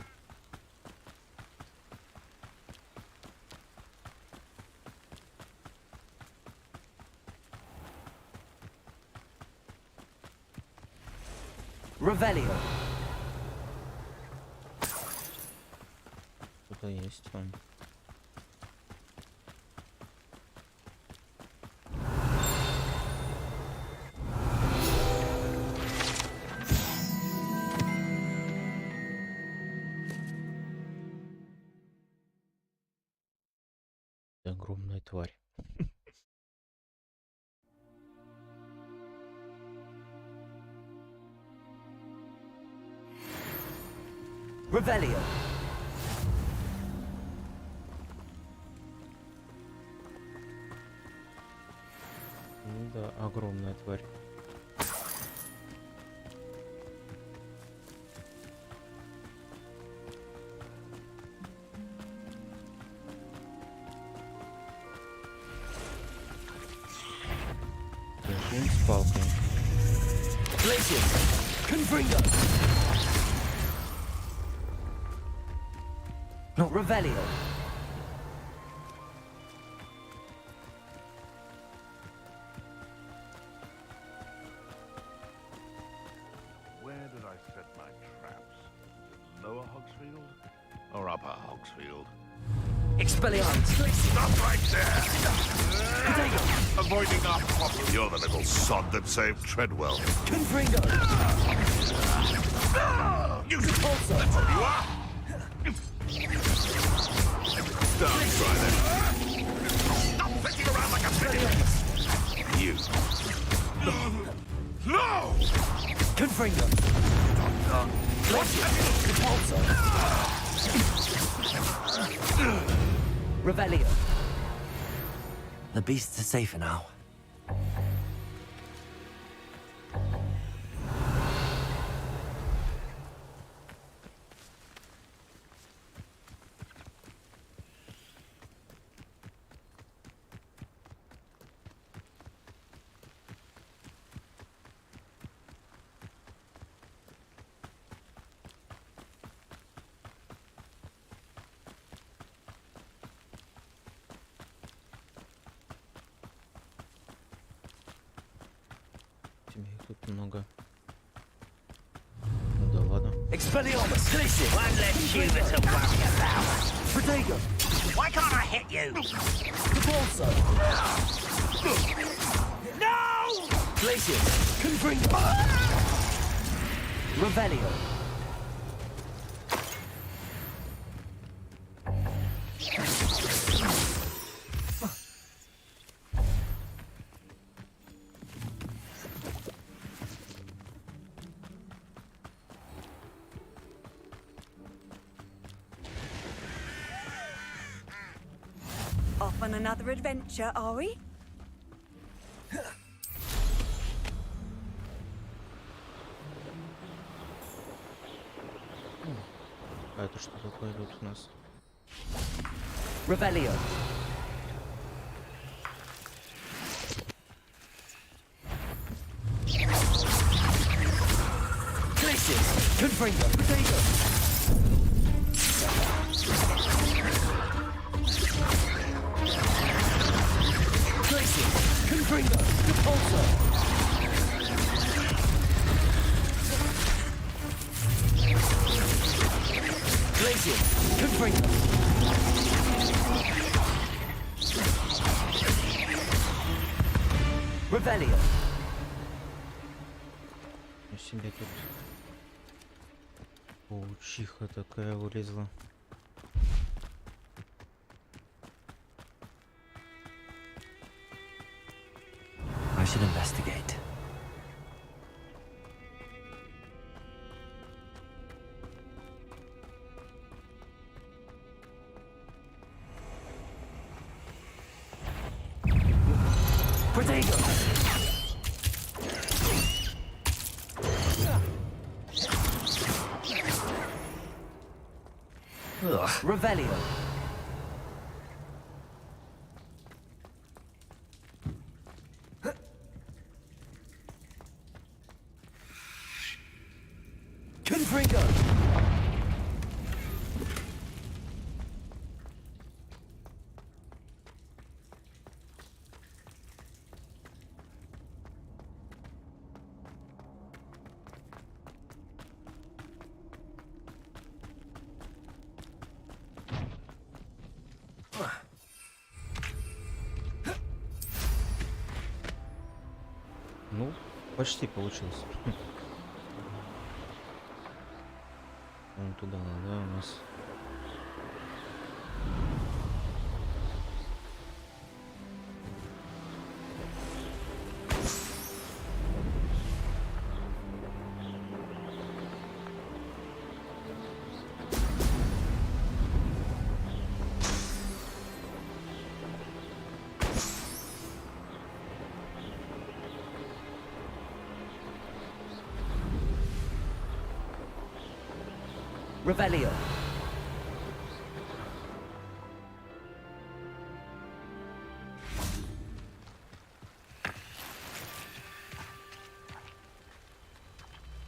Speaker 1: Revelio.
Speaker 2: Кто-то есть там. Огромная тварь.
Speaker 1: Revelio.
Speaker 2: Ну да, огромная тварь. Прикинь, с палкой.
Speaker 1: Not Revelio.
Speaker 8: Where did I set my traps? Lower Hogsfield or Upper Hogsfield?
Speaker 1: Expelliarmus.
Speaker 8: Stop right there! Avoiding our problem. You're the little sod that saved Treadwell.
Speaker 1: Confringo.
Speaker 8: You also. That's what you are. Don't try that. Stop fetching around like a idiot. You. No!
Speaker 1: Confringo. Revelio. The beasts are safer now.
Speaker 2: много. Ну да ладно.
Speaker 1: Expelliarmus, Glacier.
Speaker 13: One less human to worry about.
Speaker 1: Protego.
Speaker 13: Why can't I hit you?
Speaker 1: Repulsor.
Speaker 13: No!
Speaker 1: Glacier. Confringo. Revelio.
Speaker 6: Off on another adventure, are we?
Speaker 2: А это что такое тут у нас?
Speaker 1: Revelio. Glacier. Confringo. Protego. Glacier. Confringo. Repulsor. Glacier. Confringo. Revelio.
Speaker 2: У себя тут паучиха такая вылезла.
Speaker 1: I should investigate. Protego. Revelio. Confringo.
Speaker 2: Ну, почти получилось. Вон туда надо, у нас.
Speaker 1: Revelio.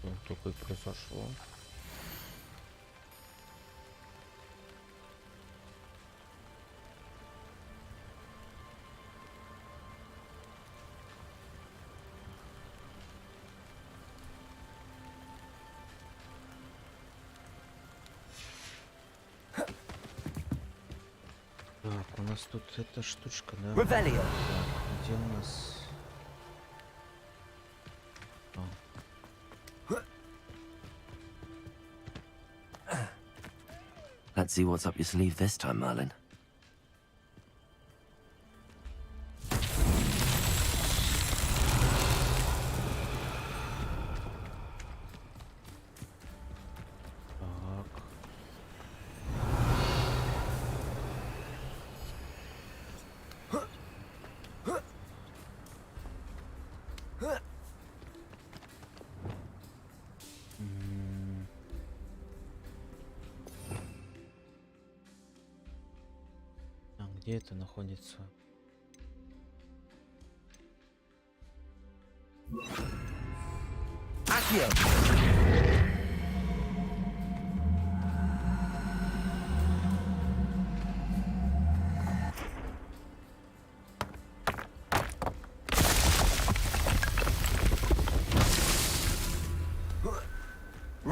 Speaker 2: Что такое произошло? Так, у нас тут эта штучка, да?
Speaker 1: Revelio.
Speaker 2: Так, где у нас?
Speaker 1: Let's see what's up your sleeve this time, Merlin.
Speaker 2: Где это находится?
Speaker 1: Accio.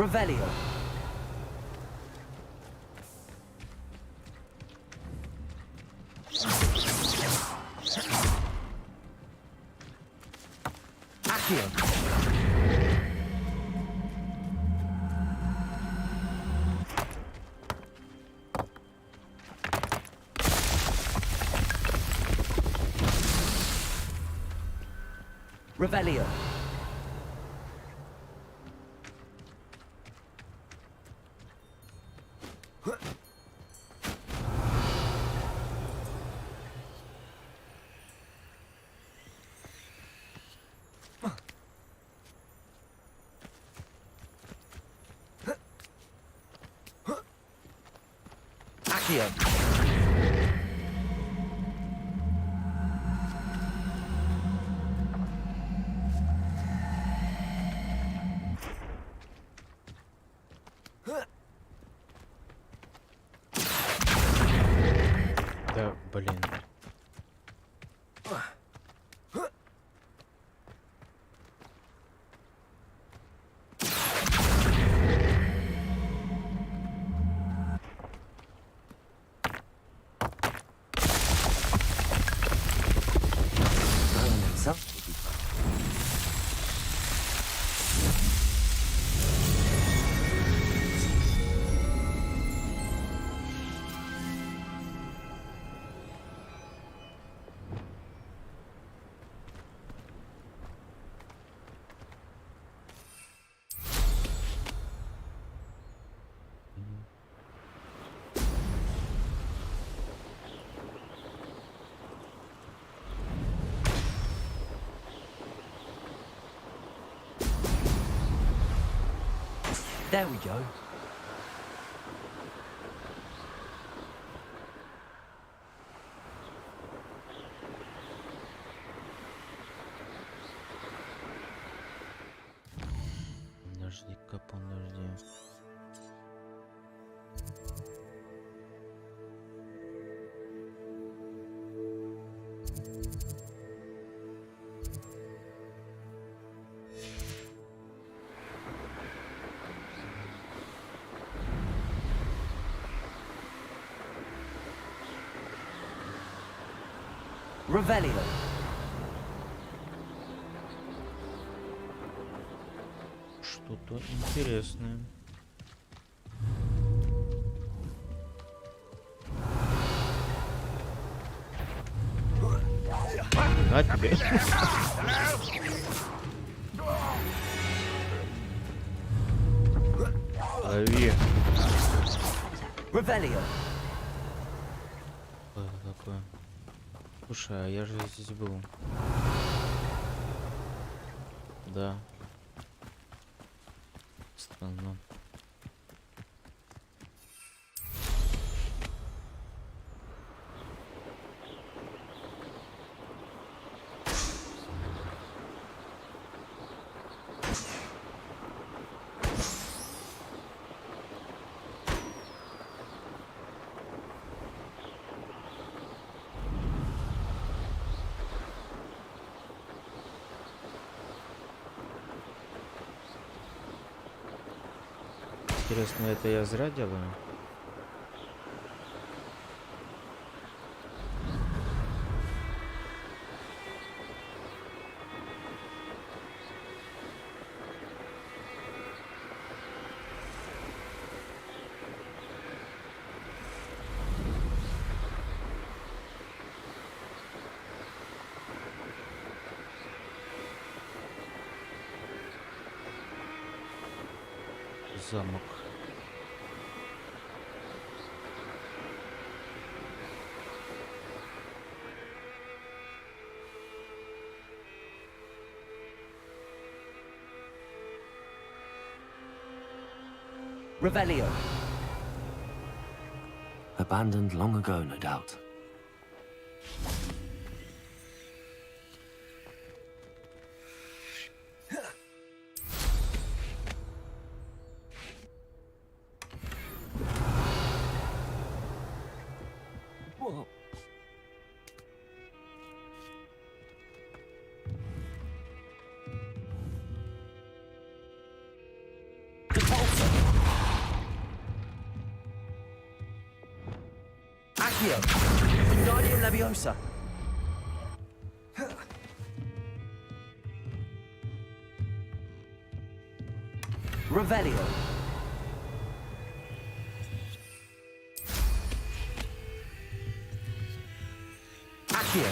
Speaker 1: Revelio. Accio. Revelio. Accio.
Speaker 2: Да, блин.
Speaker 1: There we go.
Speaker 2: Подожди-ка, подожди.
Speaker 1: Revelio.
Speaker 2: Что-то интересное. На тебе. Лови.
Speaker 1: Revelio.
Speaker 2: Что это такое? Слушай, а я же здесь был. Да. Странно. Интересно, это я зря делаю? Замок.
Speaker 1: Revelio. Abandoned long ago, no doubt. Whoa. GeForce. Accio. Wingardium Leviosa. Revelio. Accio.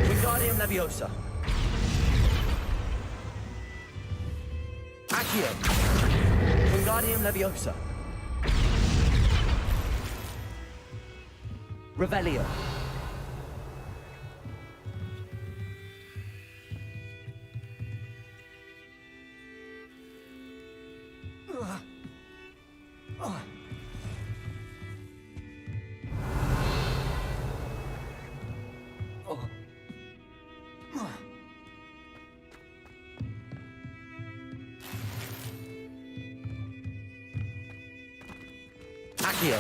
Speaker 1: Wingardium Leviosa. Accio. Wingardium Leviosa. Revelio. Accio.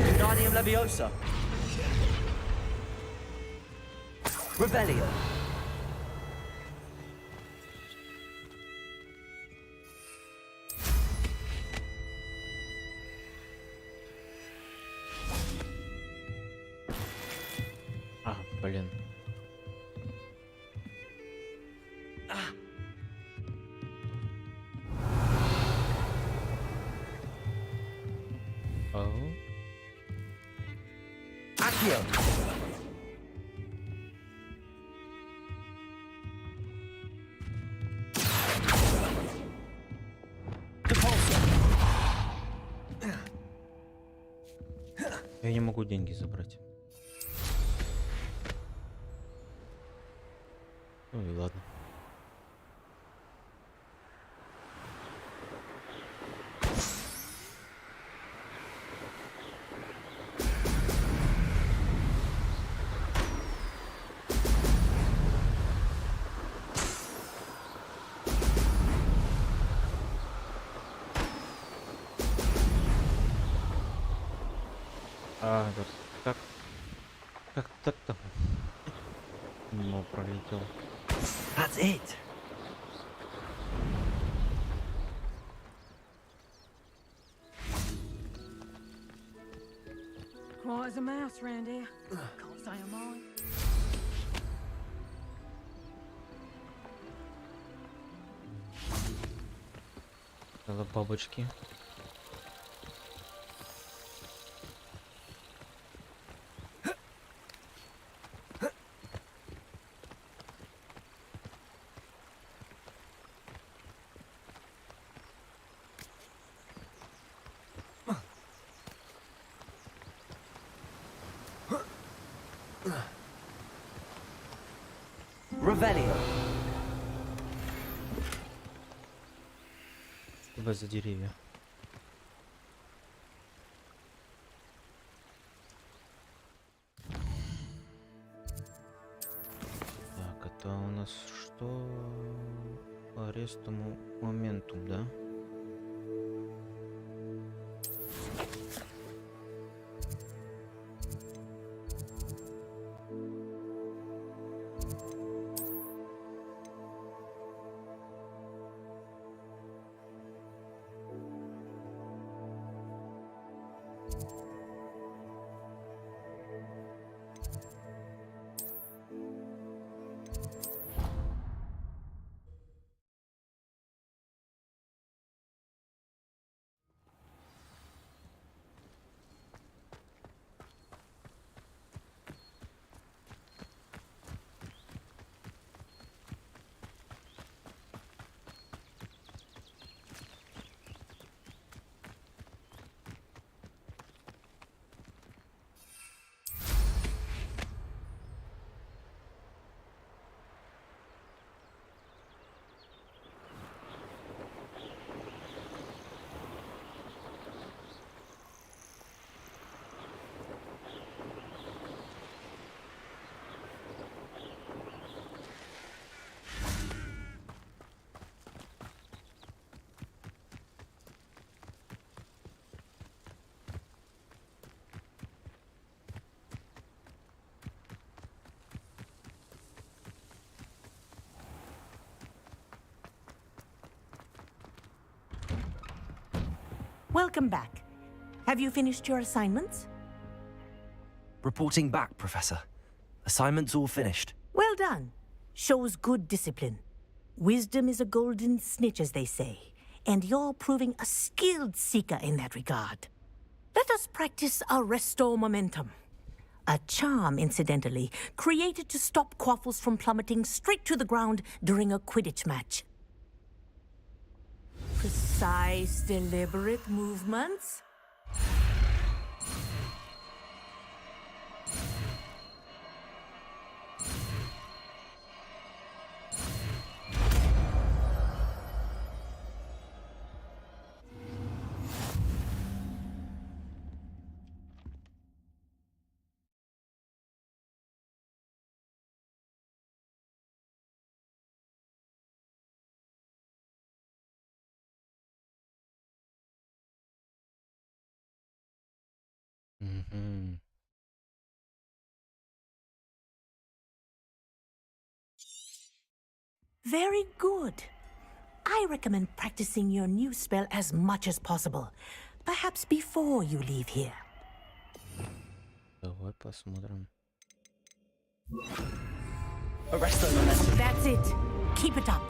Speaker 1: Wingardium Leviosa. Revelio.
Speaker 2: А, блин. Оу.
Speaker 1: Accio.
Speaker 2: Я не могу деньги забрать. Ну и ладно. А, да, как так-то? Мимо пролетел.
Speaker 1: That's it.
Speaker 6: Quiet as a mouse round here. Can't say I'm mine.
Speaker 2: Надо бабочки.
Speaker 1: Revelio.
Speaker 2: Спасибо за деревья. Так, это у нас что? Арестому моментум, да?
Speaker 12: Welcome back. Have you finished your assignments?
Speaker 1: Reporting back, Professor. Assignments all finished.
Speaker 12: Well done. Shows good discipline. Wisdom is a golden snitch, as they say, and you're proving a skilled seeker in that regard. Let us practice our restore momentum. A charm, incidentally, created to stop quaffles from plummeting straight to the ground during a Quidditch match. Precise, deliberate movements.
Speaker 2: Мгм.
Speaker 12: Very good. I recommend practicing your new spell as much as possible. Perhaps before you leave here.
Speaker 2: Давай посмотрим.
Speaker 1: Arrest the momentum.
Speaker 12: That's it. Keep it up.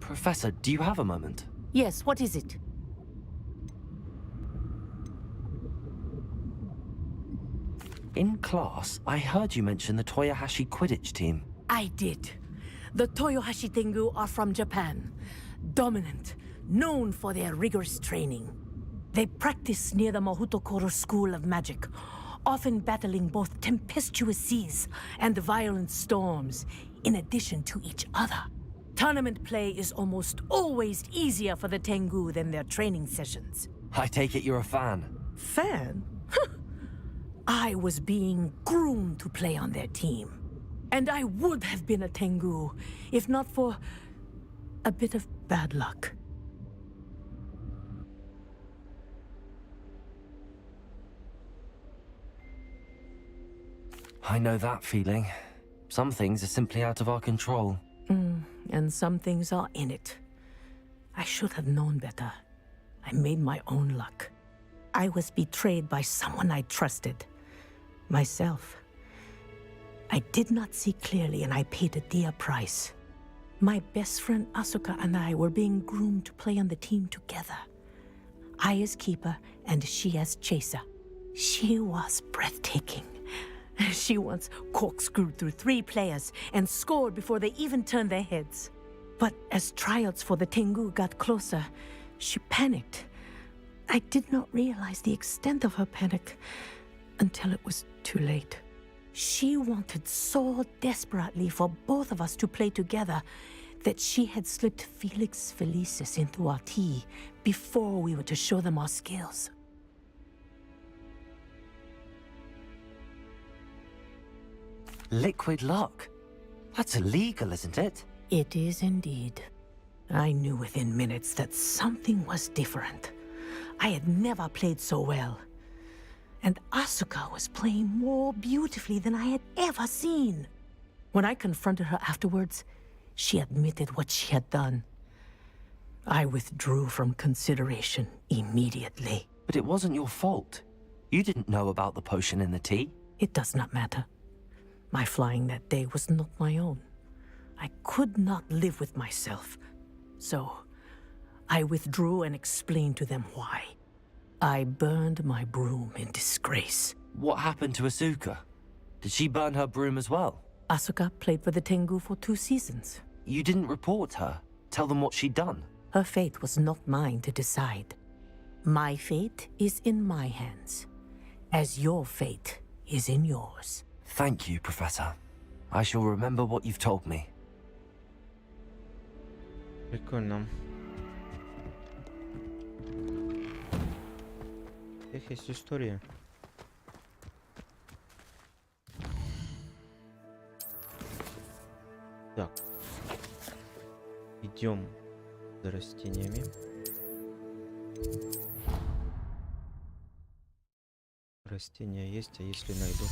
Speaker 1: Professor, do you have a moment?
Speaker 12: Yes, what is it?
Speaker 1: In class, I heard you mention the Toyohashi Quidditch team.
Speaker 12: I did. The Toyohashi Tengu are from Japan. Dominant, known for their rigorous training. They practice near the Mahutokoro School of Magic, often battling both tempestuous seas and violent storms, in addition to each other. Tournament play is almost always easier for the Tengu than their training sessions.
Speaker 1: I take it you're a fan.
Speaker 12: Fan? I was being groomed to play on their team. And I would have been a Tengu, if not for a bit of bad luck.
Speaker 1: I know that feeling. Some things are simply out of our control.
Speaker 12: And some things are in it. I should have known better. I made my own luck. I was betrayed by someone I trusted. Myself. I did not see clearly, and I paid a dear price. My best friend Asuka and I were being groomed to play on the team together. I as keeper, and she as chaser. She was breathtaking. She once corkscrewed through 3 players and scored before they even turned their heads. But as tryouts for the Tengu got closer, she panicked. I did not realize the extent of her panic until it was too late. She wanted so desperately for both of us to play together that she had slipped Felix Felicis into our tea before we were to show them our skills.
Speaker 1: Liquid luck? That's illegal, isn't it?
Speaker 12: It is indeed. I knew within minutes that something was different. I had never played so well. And Asuka was playing more beautifully than I had ever seen. When I confronted her afterwards, she admitted what she had done. I withdrew from consideration immediately.
Speaker 1: But it wasn't your fault. You didn't know about the potion in the tea.
Speaker 12: It does not matter. My flying that day was not my own. I could not live with myself. So, I withdrew and explained to them why. I burned my broom in disgrace.
Speaker 1: What happened to Asuka? Did she burn her broom as well?
Speaker 12: Asuka played for the Tengu for 2 seasons.
Speaker 1: You didn't report her? Tell them what she'd done?
Speaker 12: Her fate was not mine to decide. My fate is in my hands, as your fate is in yours.
Speaker 1: Thank you, Professor. I shall remember what you've told me.
Speaker 2: Прикольно. Их есть история. Так. Идем за растениями. Растения есть, а если найду?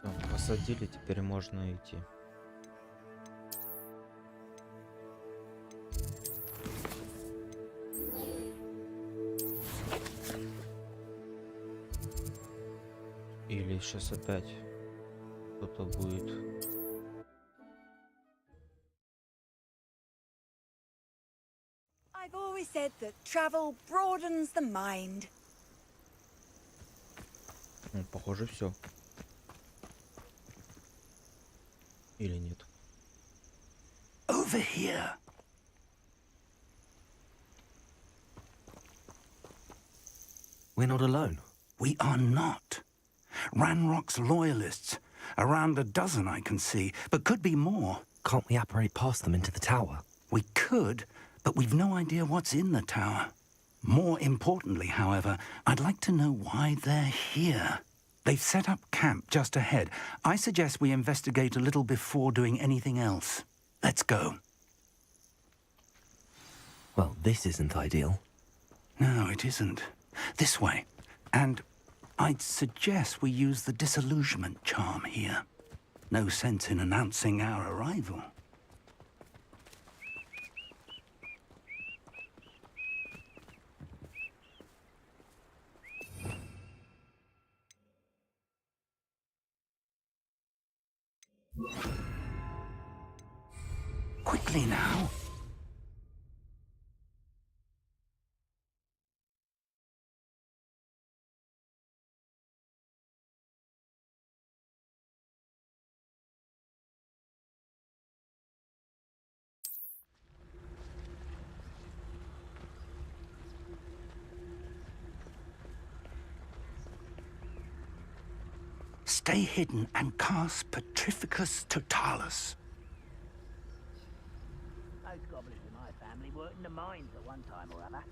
Speaker 2: Все, посадили, теперь можно идти. Или сейчас опять кто-то будет.
Speaker 14: I've always said that travel broadens the mind.
Speaker 2: Ну, похоже, все. Или нет?
Speaker 10: Over here.
Speaker 1: We're not alone.
Speaker 10: We are not. Ranrock's loyalists. Around a dozen I can see, but could be more.
Speaker 1: Can't we apparate past them into the tower?
Speaker 10: We could, but we've no idea what's in the tower. More importantly, however, I'd like to know why they're here. They've set up camp just ahead. I suggest we investigate a little before doing anything else. Let's go.
Speaker 1: Well, this isn't ideal.
Speaker 10: No, it isn't. This way. And I'd suggest we use the disillusionment charm here. No sense in announcing our arrival. Quickly now. Stay hidden and cast Petrificus Totalis.
Speaker 7: Those goblins in my family worked in the mines at one time or other.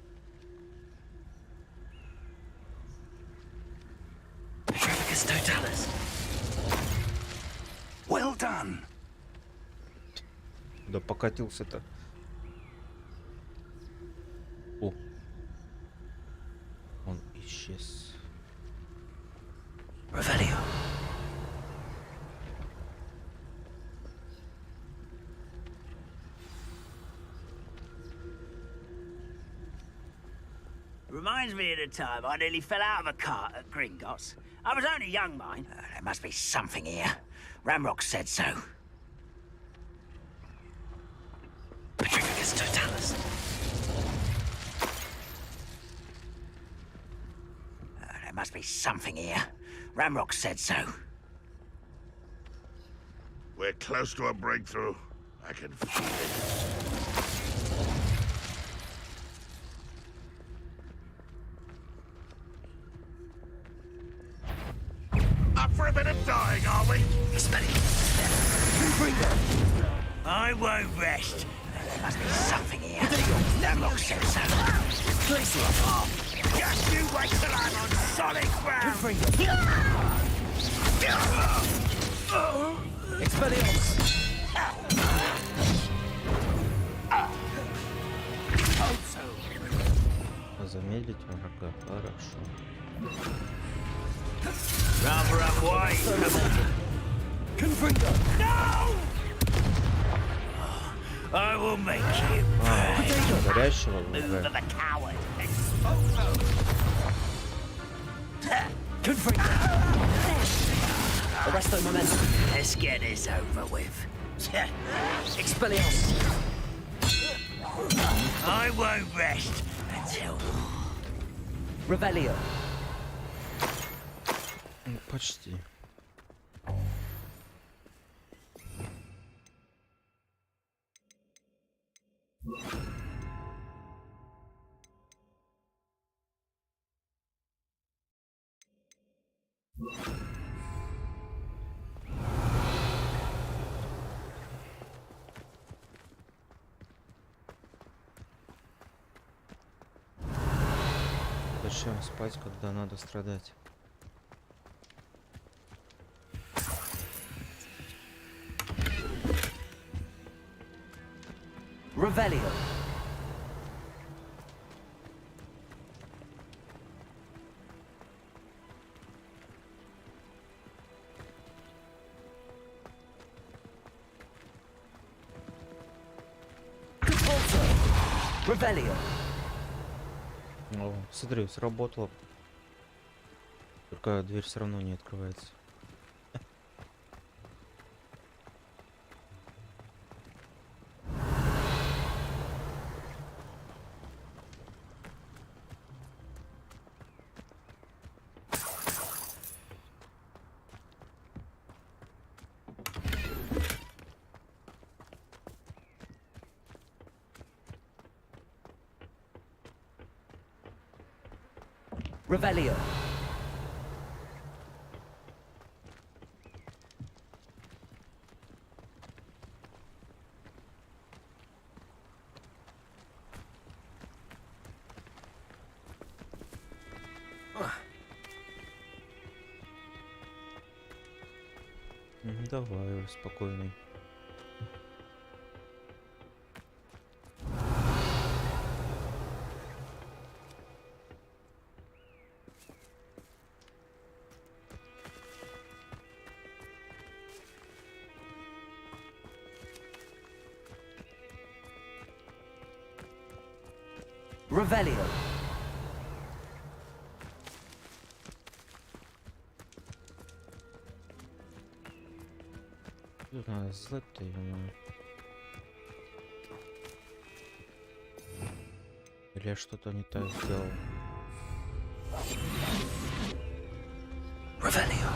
Speaker 1: Petrificus Totalis.
Speaker 10: Well done.
Speaker 2: Да покатился-то. О. Он исчез.
Speaker 1: Revelio.
Speaker 7: Reminds me of the time I nearly fell out of a cart at Gringotts. I was only young, mind. There must be something here. Ramrock said so.
Speaker 1: Petrificus Totalis.
Speaker 7: There must be something here. Ramrock said so.
Speaker 8: We're close to a breakthrough. I can feel it. Up for a bit of dying, are we?
Speaker 7: I won't rest. There must be something here. Ramrock said so. Just you wait till I'm on solid ground.
Speaker 1: Expelliarmus.
Speaker 2: Замедлить врага, хорошо.
Speaker 7: Rather up
Speaker 1: Confringo.
Speaker 7: No! I will make you
Speaker 2: Горящего
Speaker 7: move
Speaker 2: уже.
Speaker 7: of a coward.
Speaker 1: Confringo. Arresto momentum.
Speaker 7: Let's get this over with.
Speaker 1: Expelliarmus.
Speaker 7: I won't rest until...
Speaker 1: Revelio.
Speaker 2: Почти. Зачем спать, когда надо страдать?
Speaker 1: Revelio. Revelio.
Speaker 2: О, смотри, сработало. Только дверь все равно не открывается.
Speaker 1: Revelio.
Speaker 2: Давай, спокойный.
Speaker 1: Revelio.
Speaker 2: Тут надо злить-то, ё-моё. Или я что-то не так сделал?
Speaker 1: Revelio.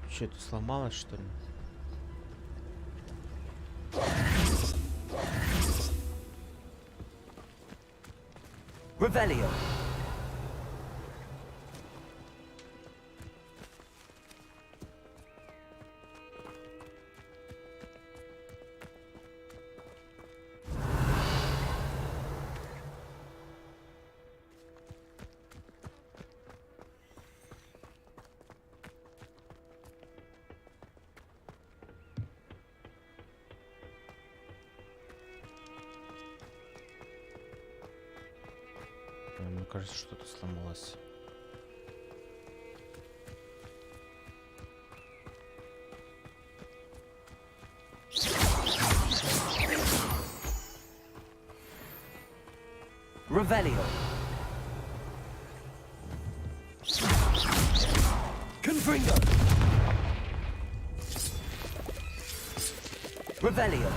Speaker 2: Что, это сломалось, что ли?
Speaker 1: Revelio.
Speaker 2: Мне кажется, что-то сломалось.
Speaker 1: Revelio. Confringo. Revelio.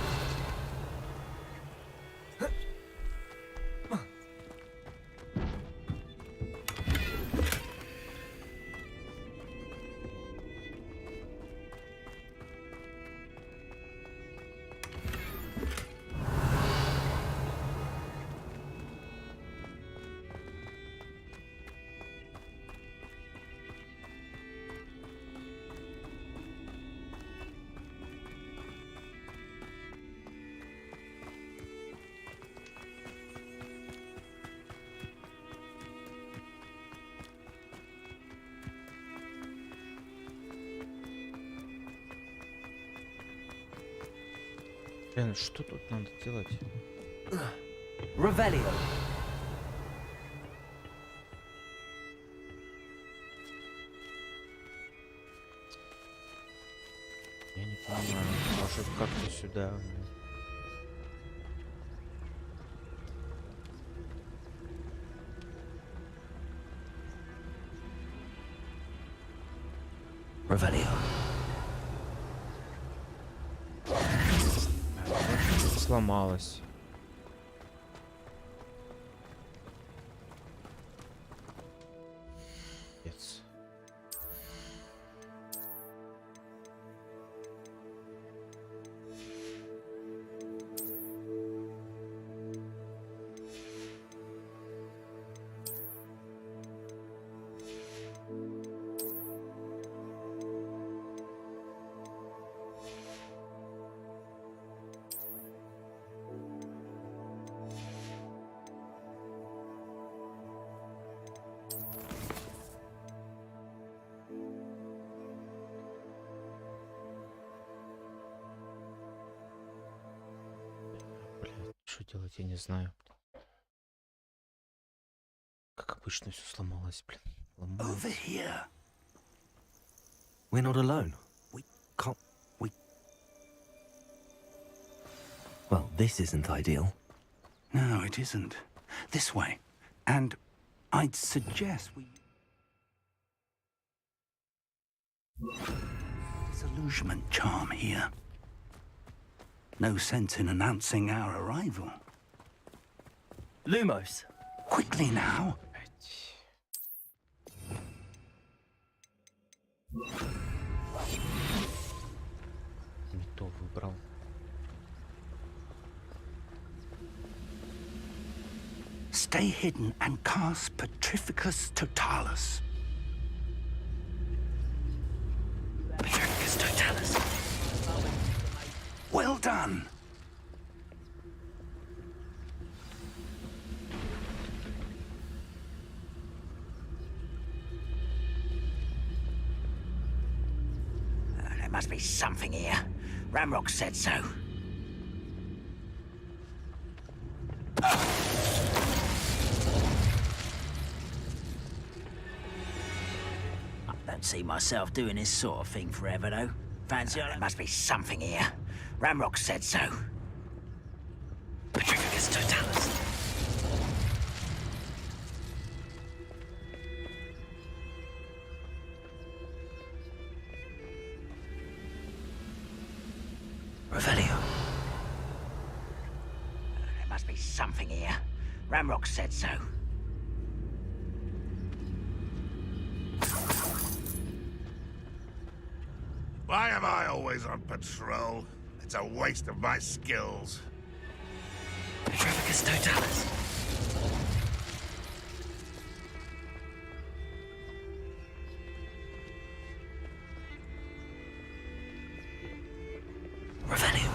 Speaker 2: Блин, что тут надо делать?
Speaker 1: Revelio.
Speaker 2: Я не понимаю, может как-то сюда.
Speaker 1: Revelio.
Speaker 2: Сломалось. Пец. что делать, я не знаю. Как обычно все сломалось, блин.
Speaker 10: Over here.
Speaker 1: We're not alone. We can't... Well, this isn't ideal.
Speaker 10: No, it isn't. This way. And I'd suggest we... Disillusionment charm here. No sense in announcing our arrival.
Speaker 1: Lumos.
Speaker 10: Quickly now.
Speaker 2: Не то выбрал.
Speaker 10: Stay hidden and cast Petrificus Totalis.
Speaker 1: Petrificus Totalis.
Speaker 10: Well done.
Speaker 7: There must be something here. Ramrock said so. I don't see myself doing this sort of thing forever, though. Fancy there must be something here. Ramrock said so.
Speaker 1: Petrificus Totalis. Revelio.
Speaker 7: There must be something here. Ramrock said so.
Speaker 8: Why am I always on patrol? It's a waste of my skills.
Speaker 1: Petrificus Totalis. Revelio.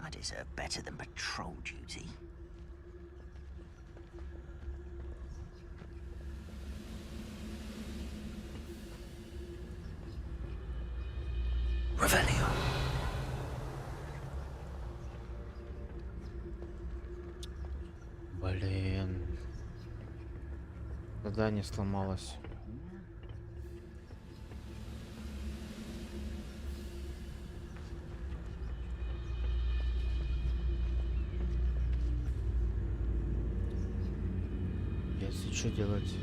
Speaker 7: I deserve better than patrol duty.
Speaker 1: Revelio.
Speaker 2: Блин. Задание сломалось. Если что делать?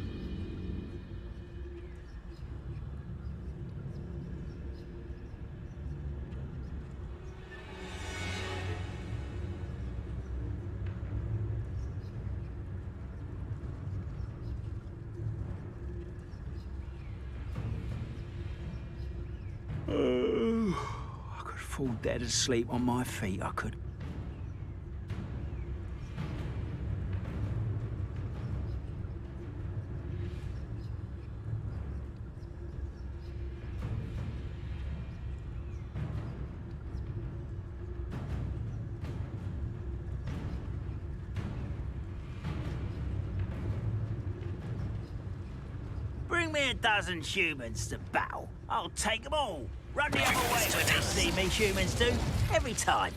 Speaker 7: I could fall dead asleep on my feet, I could. Bring me a dozen humans to battle. I'll take them all. Run the other way when they see me humans do. Every time.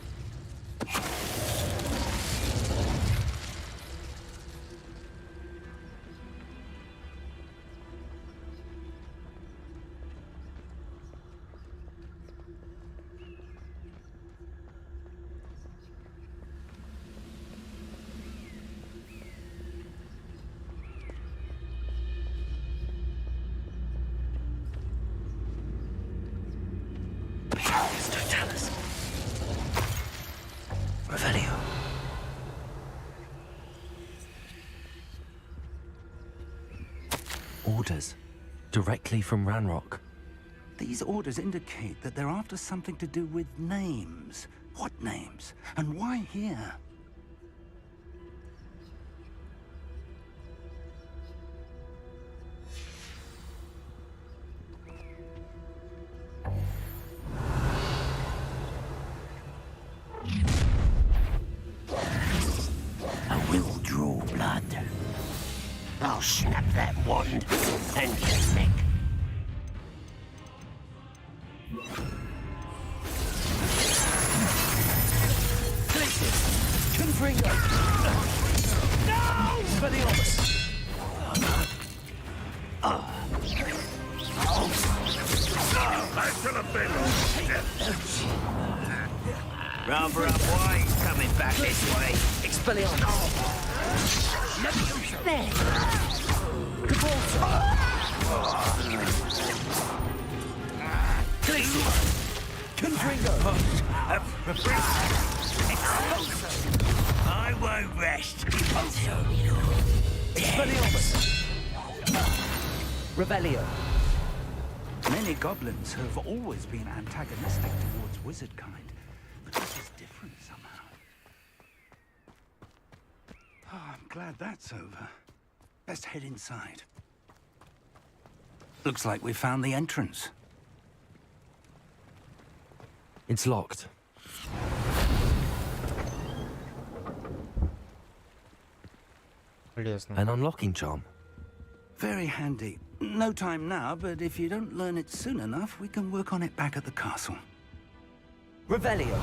Speaker 1: Totalis. Revelio. Orders. Directly from Ranrock.
Speaker 10: These orders indicate that they're after something to do with names. What names? And why here?
Speaker 11: I'll snap that wand and your neck.
Speaker 1: Confringo! No! For the obvious.
Speaker 7: Rather up why he's coming back this way.
Speaker 1: Expelliarmus.
Speaker 7: There.
Speaker 1: Confringo!
Speaker 7: I won't rest.
Speaker 1: Expelliarmus! Revelio.
Speaker 10: Many goblins have always been antagonistic towards wizard kind, but this is different somehow. Oh, I'm glad that's over. Let's head inside. Looks like we found the entrance.
Speaker 1: It's locked. An unlocking charm.
Speaker 10: Very handy. No time now, but if you don't learn it soon enough, we can work on it back at the castle.
Speaker 1: Revelio.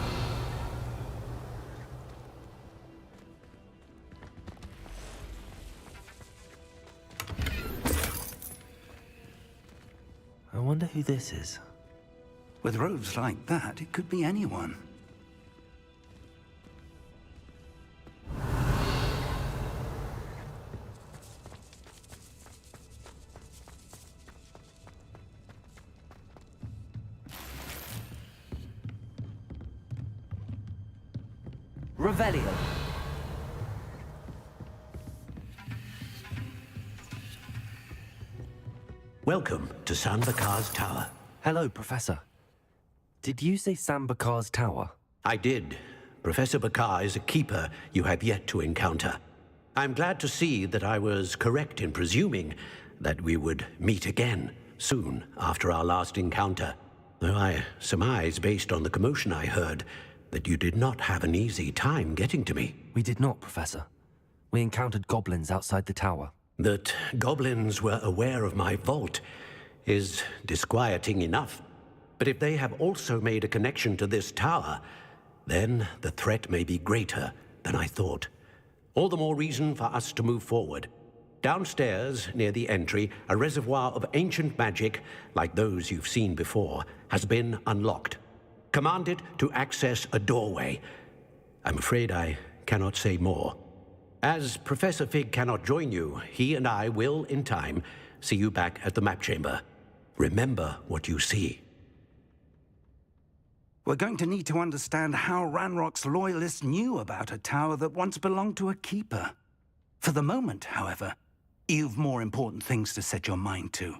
Speaker 1: I wonder who this is.
Speaker 10: With robes like that, it could be anyone.
Speaker 1: Revelio.
Speaker 11: Welcome to Sanbakar's Tower.
Speaker 1: Hello, Professor. Did you say Sambakar's Tower?
Speaker 11: I did. Professor Bakar is a keeper you have yet to encounter. I'm glad to see that I was correct in presuming that we would meet again soon after our last encounter. Though I surmise, based on the commotion I heard, that you did not have an easy time getting to me.
Speaker 1: We did not, Professor. We encountered goblins outside the tower.
Speaker 11: That goblins were aware of my vault is disquieting enough. But if they have also made a connection to this tower, then the threat may be greater than I thought. All the more reason for us to move forward. Downstairs, near the entry, a reservoir of ancient magic, like those you've seen before, has been unlocked. Command it to access a doorway. I'm afraid I cannot say more. As Professor Fig cannot join you, he and I will, in time, see you back at the map chamber. Remember what you see.
Speaker 10: We're going to need to understand how Ranrock's loyalists knew about a tower that once belonged to a keeper. For the moment, however, you've more important things to set your mind to.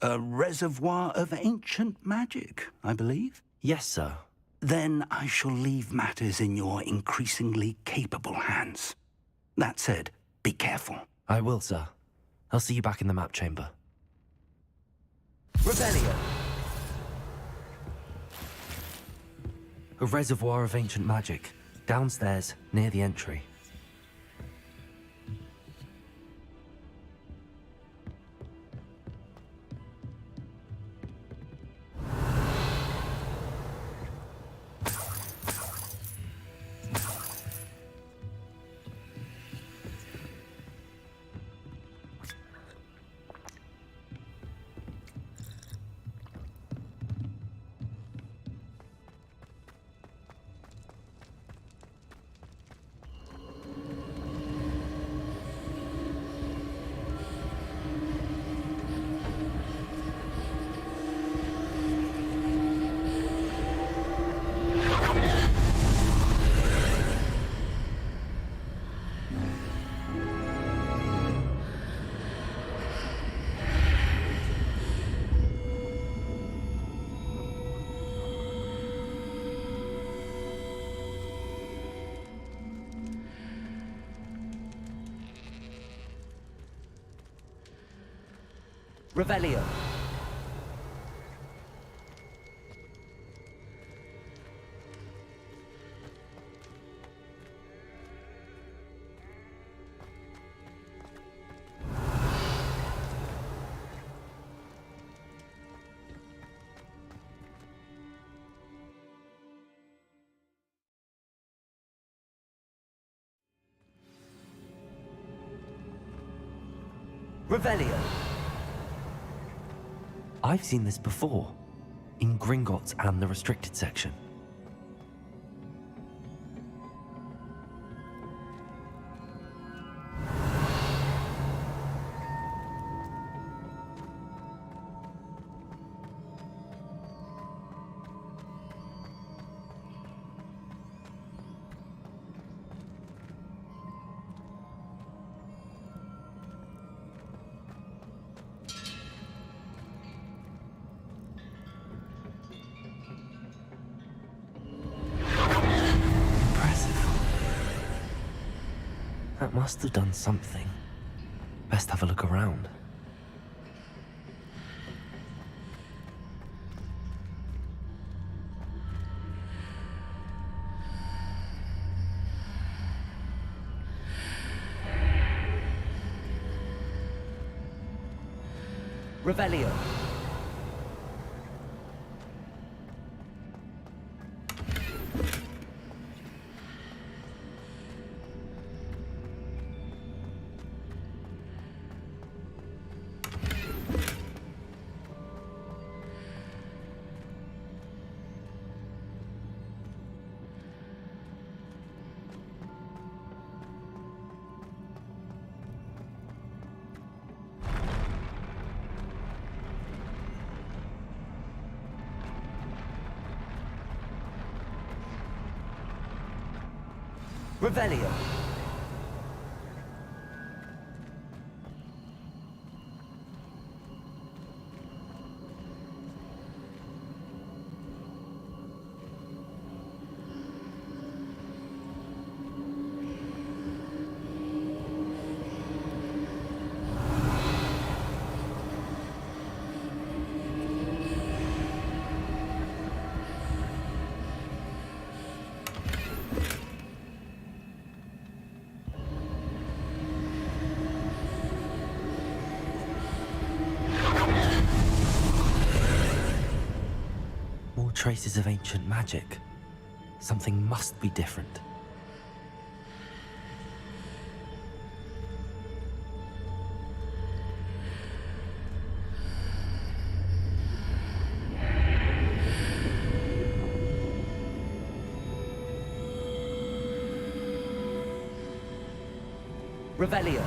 Speaker 10: A reservoir of ancient magic, I believe?
Speaker 1: Yes, sir.
Speaker 10: Then I shall leave matters in your increasingly capable hands. That said, be careful.
Speaker 1: I will, sir. I'll see you back in the map chamber. Revelio. A reservoir of ancient magic, downstairs, near the entry. Revelio. Revelio. I've seen this before, in Gringotts and the restricted section. That must have done something. Best have a look around. Revelio. Revelio. Traces of ancient magic. Something must be different. Revelio.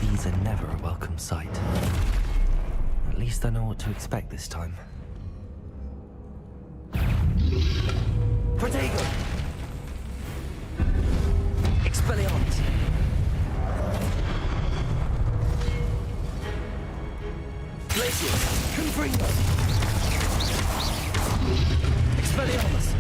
Speaker 1: These are never a welcome sight. At least I know what to expect this time. Protego! Expelliarmus! Glacier! Confringo! Expelliarmus!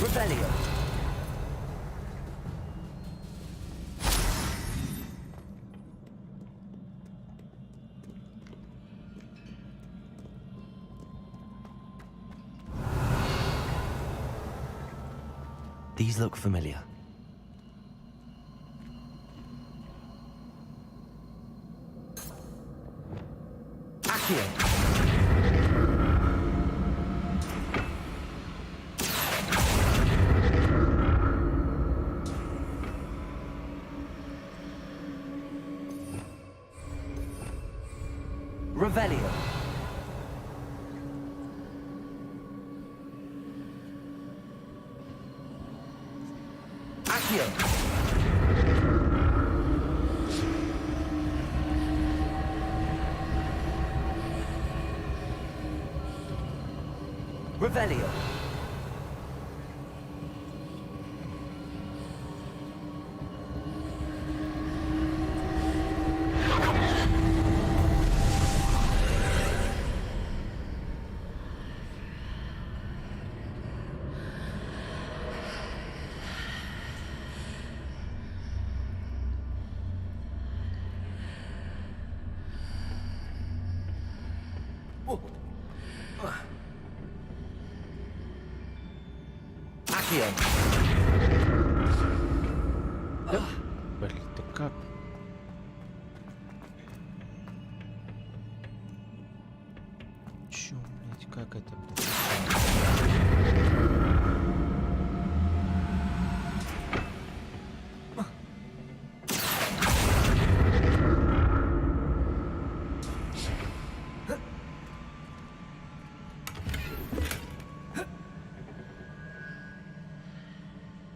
Speaker 1: Revelio. These look familiar. Accio. Revelio. Accio. Revelio. Accio.
Speaker 2: Блин, да как? Чё, блядь, как это, блядь?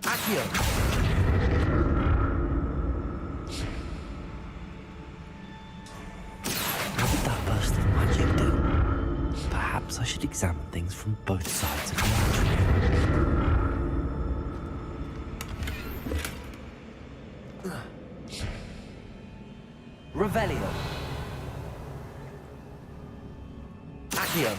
Speaker 1: Accio. What did that burst of magic do? Perhaps I should examine things from both sides of the archway. Revelio. Accio.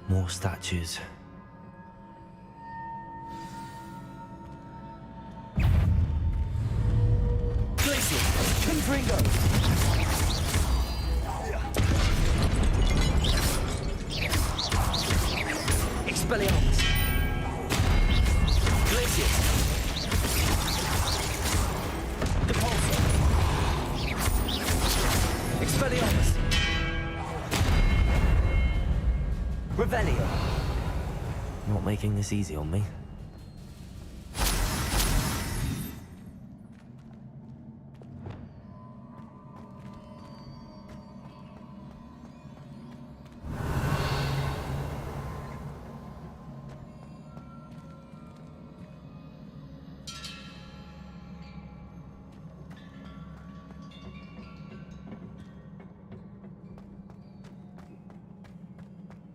Speaker 1: More statues. Glacius! Confringo! Expelliarmus! Glacius! Depulso! Expelliarmus! Revelio! Not making this easy on me.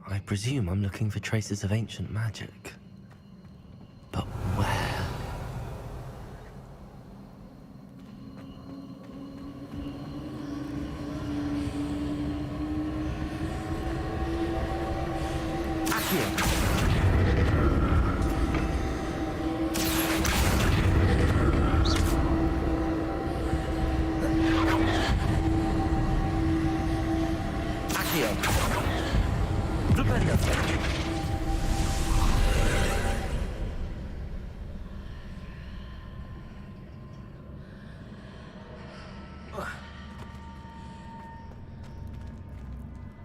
Speaker 1: I presume I'm looking for traces of ancient magic. But where? Accio! Accio!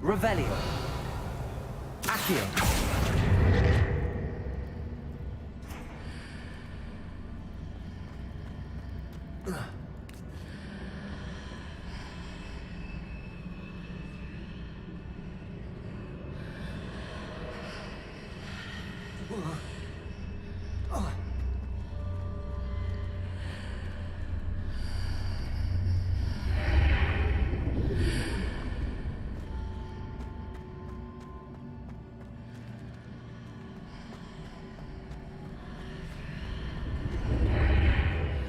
Speaker 1: Revelio. Accio.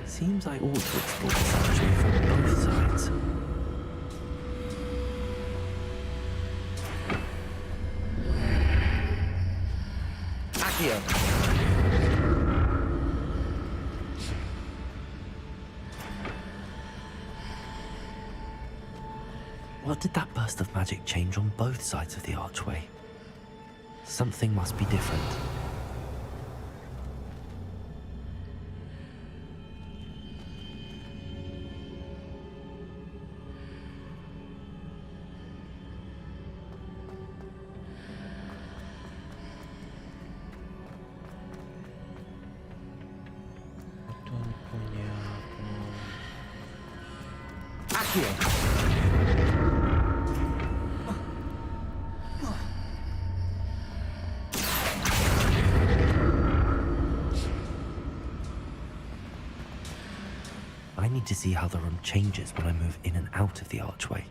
Speaker 1: Seems I ought to explore this archway from both sides. Accio! What did that burst of magic change on both sides of the archway? Something must be different. I need to see how the room changes when I move in and out of the archway.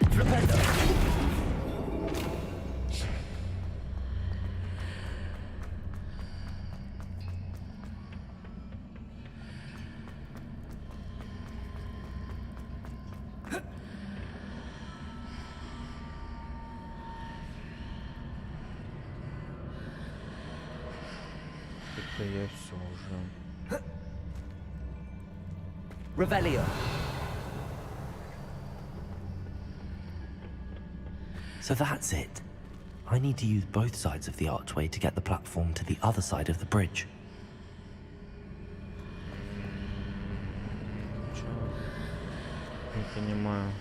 Speaker 1: Flipendo!
Speaker 2: это я все уже.
Speaker 1: Revelio. So that's it. I need to use both sides of the archway to get the platform to the other side of the bridge.
Speaker 2: Не понимаю.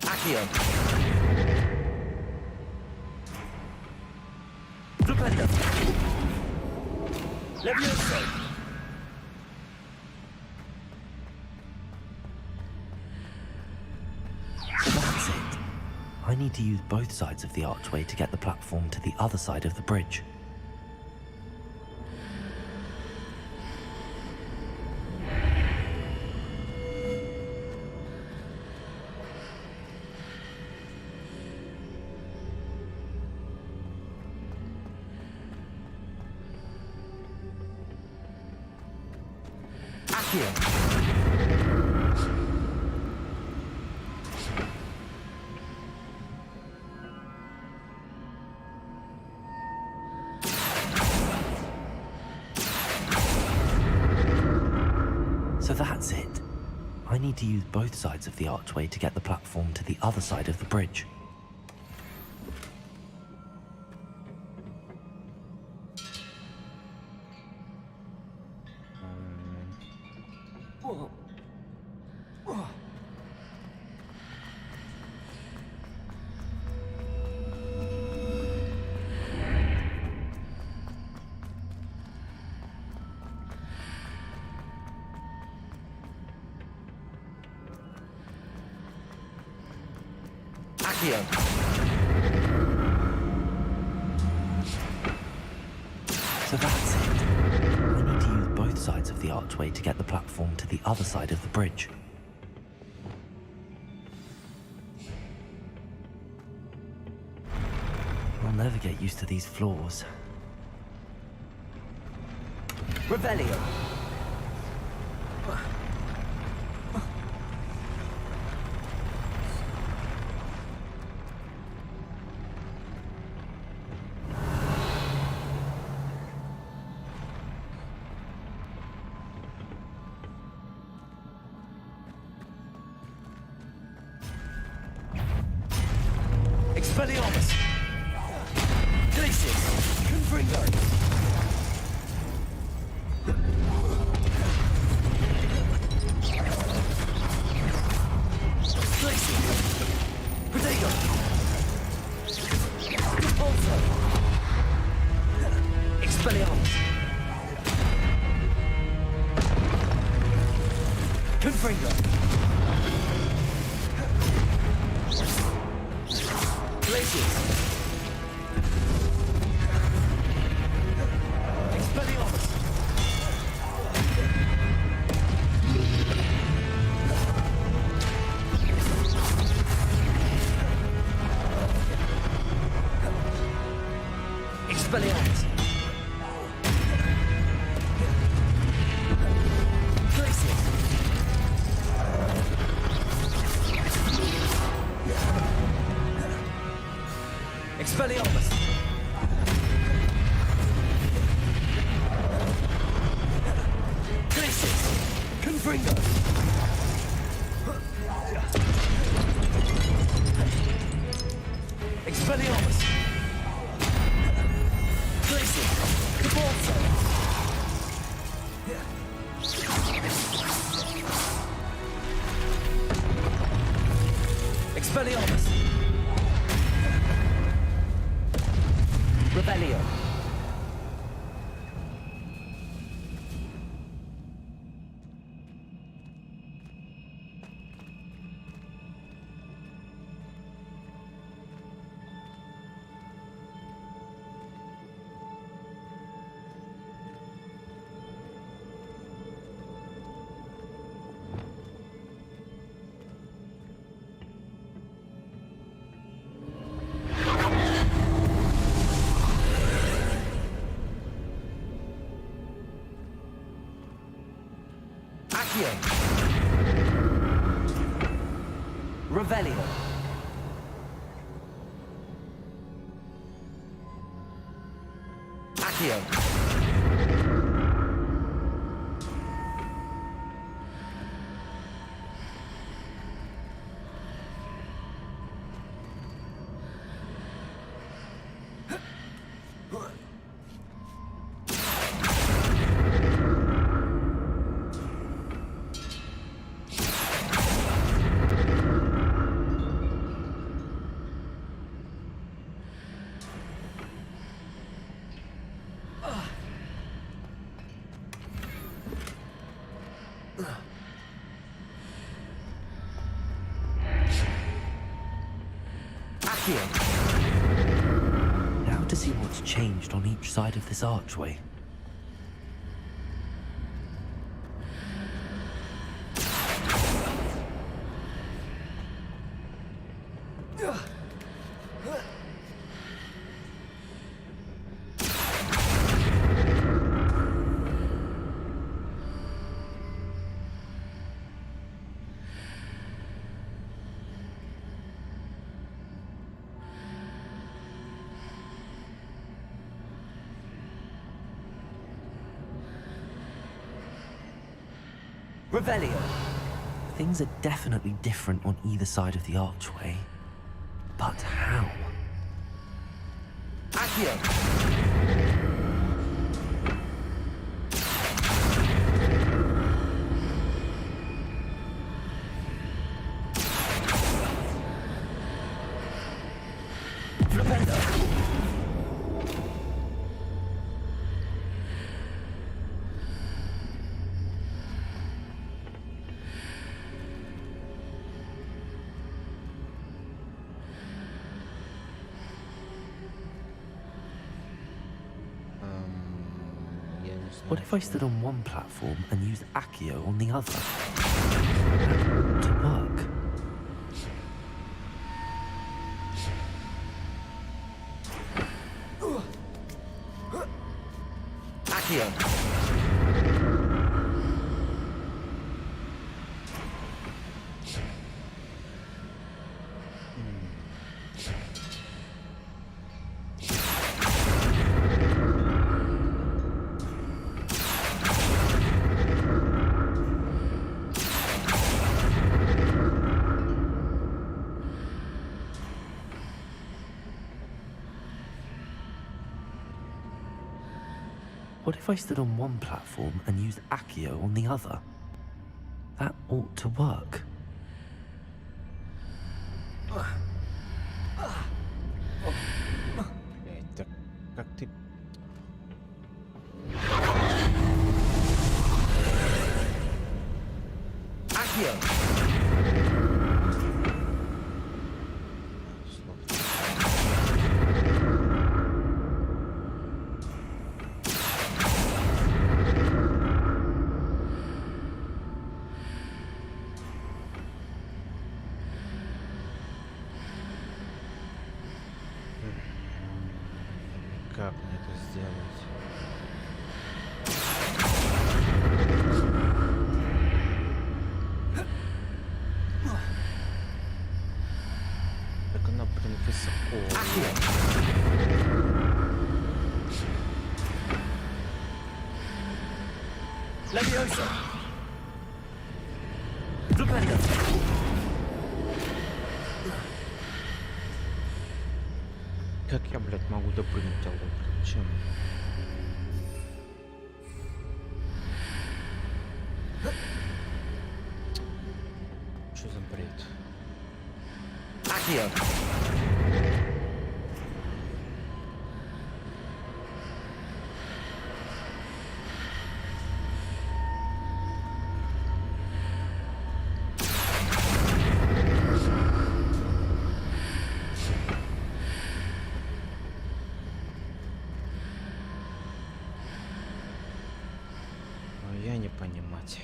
Speaker 1: Accio. Flipendo. Levioso. That's it. I need to use both sides of the archway to get the platform to the other side of the bridge. So that's it. I need to use both sides of the archway to get the platform to the other side of the bridge. Accio. So that's it. I need to use both sides of the archway to get the platform to the other side of the bridge. I'll never get used to these floors. Revelio. Expelliarmus! Glacius! Confringo! Glacius! Protego! Repulso! Expelliarmus! Confringo! Glacius! Expelliarmus! Expelliarmus! Glacius! Expelliarmus! Glacius! Confringo! Expelliarmus! Glacius! GeForce! Expelliarmus! Rebellion. Accio. Revelio. Accio. Now to see what's changed on each side of this archway. Revelio. Things are definitely different on either side of the archway. But how? Accio. What if I stood on one platform and used Accio on the other? That ought to work. Accio. What if I stood on one platform and used Accio on the other? That ought to work.
Speaker 2: Так как ты...
Speaker 1: Accio.
Speaker 2: Как мне это сделать? Так она прям высоко.
Speaker 1: Leviosa. Flipendo.
Speaker 2: Как я, блядь, могу допрыгнуть, алло? Чем? Что за бред?
Speaker 1: Accio.
Speaker 2: Я не понимать.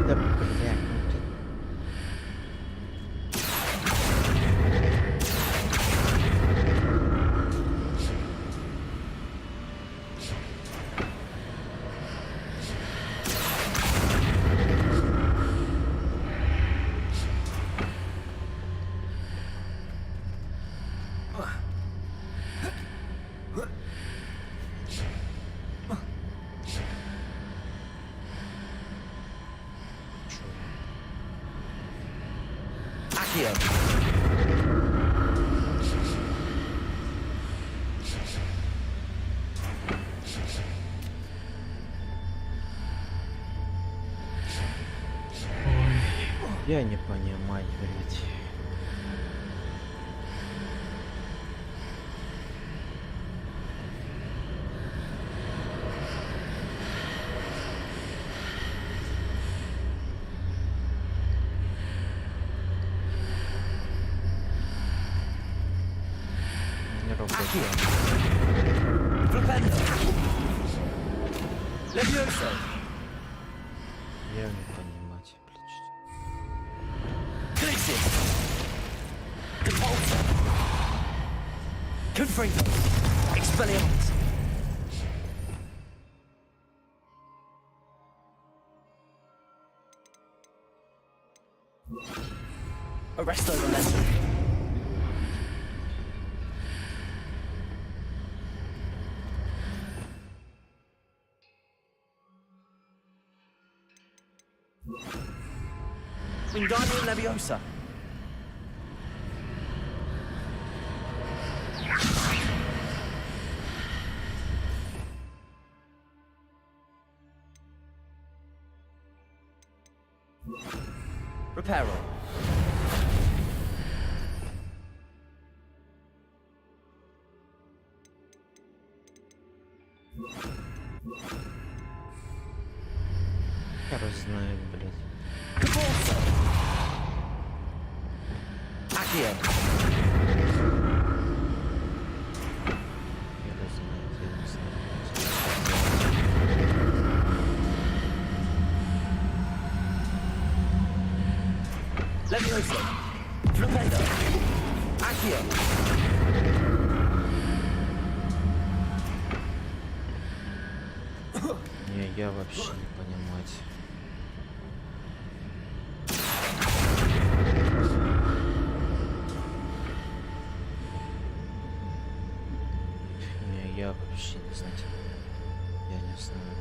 Speaker 2: Да, блядь, ну ты... Я не понимаю, блядь. Не работает. Я не понимаю, блядь.
Speaker 1: Expelliarmus. Arresto Momentum. Wingardium Leviosa. Reparo.
Speaker 2: Хер знает, блядь.
Speaker 1: GeForce. Accio.
Speaker 2: Хер знает, я не знаю.
Speaker 1: Leviosa. Flipendo. Accio.
Speaker 2: Не, я вообще не понимать. Не, я вообще не знаю. Я не знаю.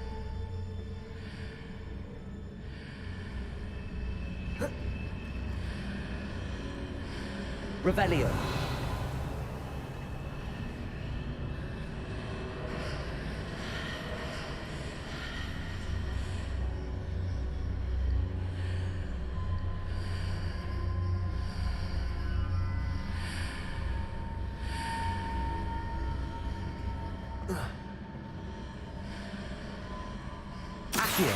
Speaker 1: Revelio. Accio.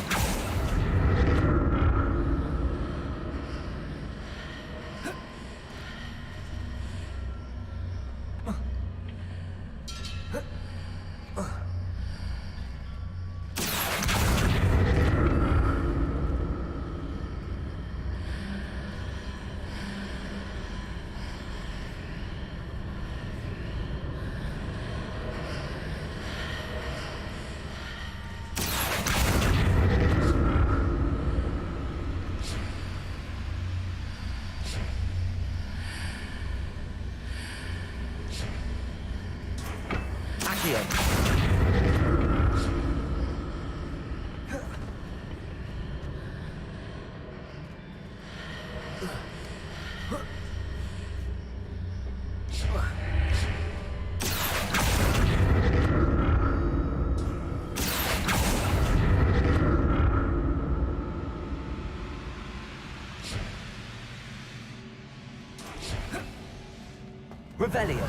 Speaker 1: Revelio.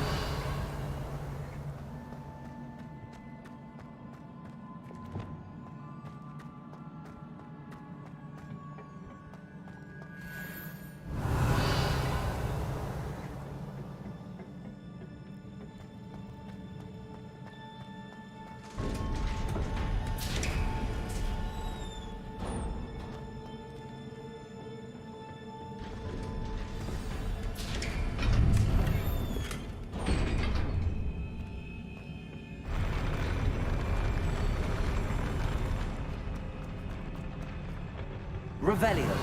Speaker 1: Revelio.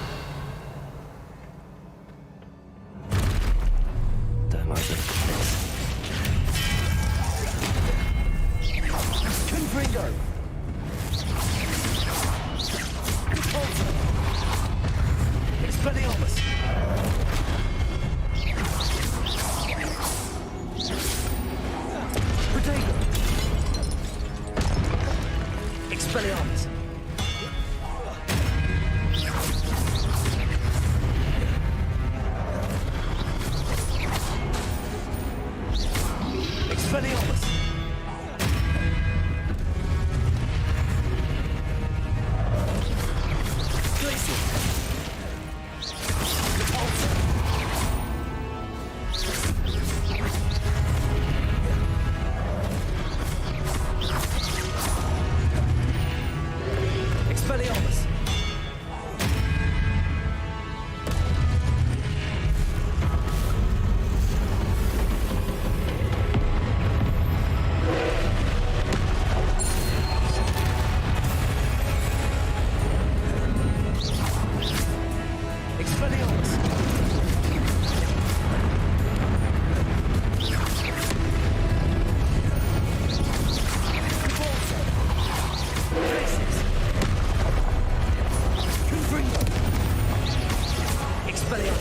Speaker 1: Don't mind this. Confringo. Expelliarmus. Protego. Expelliarmus. Expelliarmus. Expelliarmus. Expelliarmus.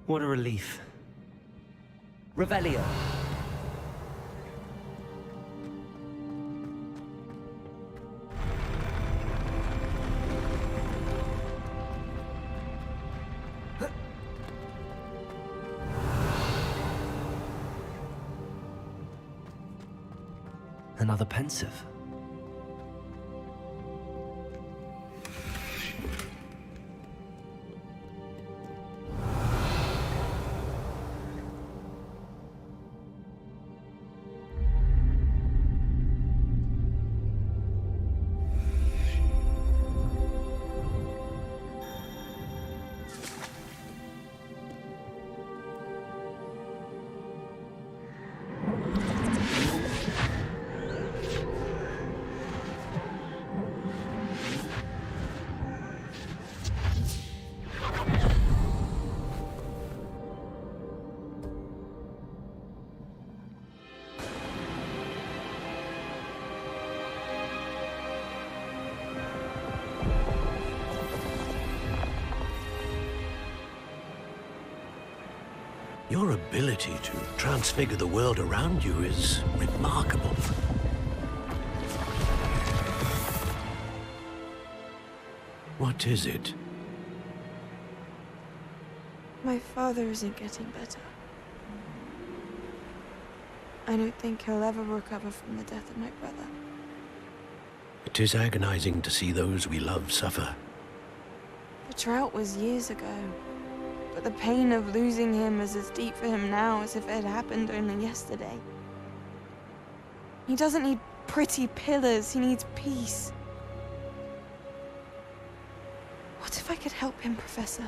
Speaker 1: What a relief. Revelio. Another pensive.
Speaker 11: Your ability to transfigure the world around you is remarkable. What is it?
Speaker 15: My father isn't getting better. I don't think he'll ever recover from the death of my brother.
Speaker 11: It is agonizing to see those we love suffer.
Speaker 15: The drought was years ago. but the pain of losing him is as deep for him now as if it had happened only yesterday. He doesn't need pretty pillars, he needs peace. What if I could help him, Professor?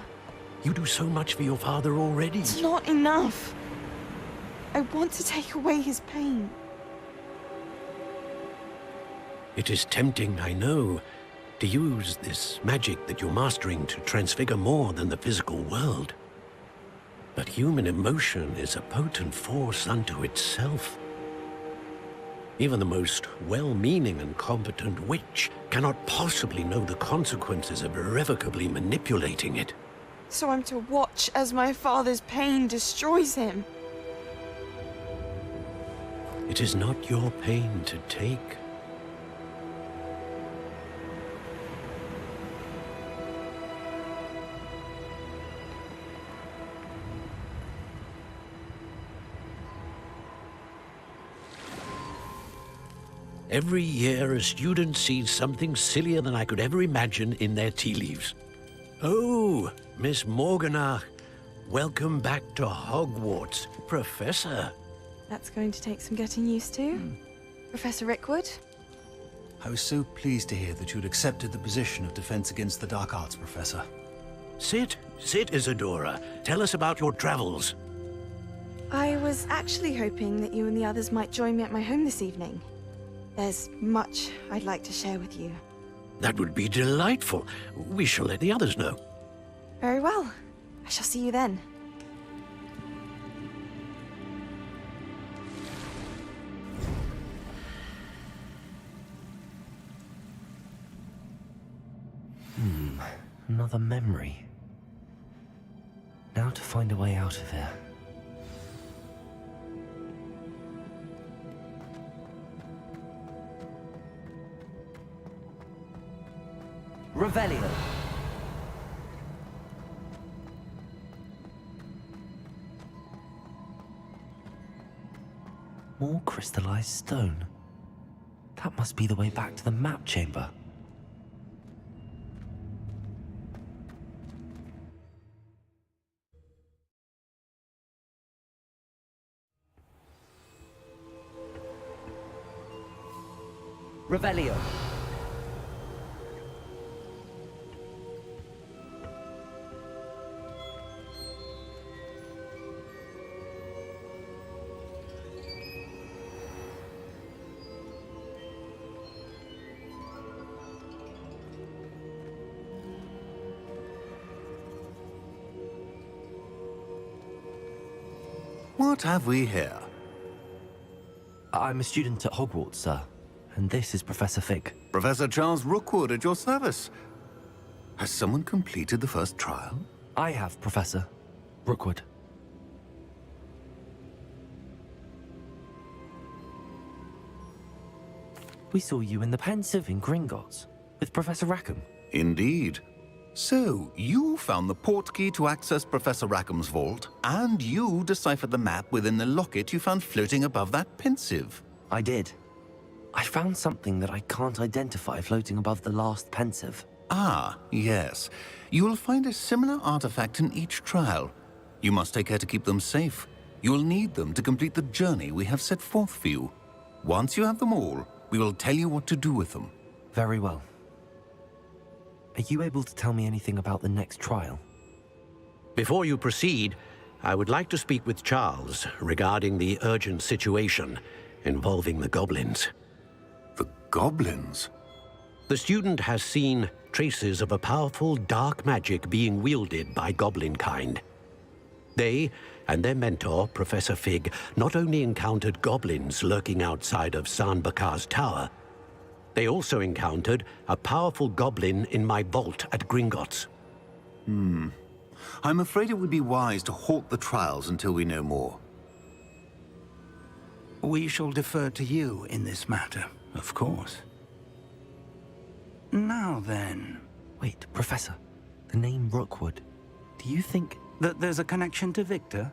Speaker 11: You do so much for your father already.
Speaker 15: It's not enough. I want to take away his pain.
Speaker 11: It is tempting, I know, to use this magic that you're mastering to transfigure more than the physical world. But human emotion is a potent force unto itself. Even the most well-meaning and competent witch cannot possibly know the consequences of irrevocably manipulating it.
Speaker 15: So I'm to watch as my father's pain destroys him.
Speaker 11: It is not your pain to take. Every year, a student sees something sillier than I could ever imagine in their tea leaves. Oh, Miss Morganach, welcome back to Hogwarts, Professor.
Speaker 15: That's going to take some getting used to. Professor Rickwood?
Speaker 16: I was so pleased to hear that you'd accepted the position of Defense Against the Dark Arts, Professor.
Speaker 11: Sit, Isadora. Tell us about your travels.
Speaker 15: I was actually hoping that you and the others might join me at my home this evening. There's much I'd like to share with you.
Speaker 11: That would be delightful. We shall let the others know.
Speaker 15: Very well. I shall see you then.
Speaker 1: Another memory. Now to find a way out of here. Revelio. More crystallized stone. That must be the way back to the map chamber. Revelio.
Speaker 17: What have we here?
Speaker 1: I'm a student at Hogwarts, sir. And this is Professor Fig.
Speaker 17: Professor Charles Rookwood at your service. Has someone completed the first trial?
Speaker 1: I have, Professor Rookwood. We saw you in the Pensive in Gringotts with Professor Rackham.
Speaker 17: Indeed. So, you found the portkey to access Professor Rackham's vault, and you deciphered the map within the locket you found floating above that Pensive.
Speaker 1: I did. I found something that I can't identify floating above the last Pensive.
Speaker 17: Ah, yes. You will find a similar artifact in each trial. You must take care to keep them safe. You will need them to complete the journey we have set forth for you. Once you have them all, we will tell you what to do with them.
Speaker 1: Very well. Are you able to tell me anything about the next trial?
Speaker 11: Before you proceed, I would like to speak with Charles regarding the urgent situation involving the goblins.
Speaker 17: The goblins?
Speaker 11: The student has seen traces of a powerful dark magic being wielded by goblin kind. They and their mentor, Professor Fig, not only encountered goblins lurking outside of Sanbakar's tower, they also encountered a powerful goblin in my vault at Gringotts.
Speaker 17: I'm afraid it would be wise to halt the trials until we know more.
Speaker 10: We shall defer to you in this matter, of course. Now then...
Speaker 1: Wait, Professor. The name Rookwood. Do you think...
Speaker 10: that there's a connection to Victor?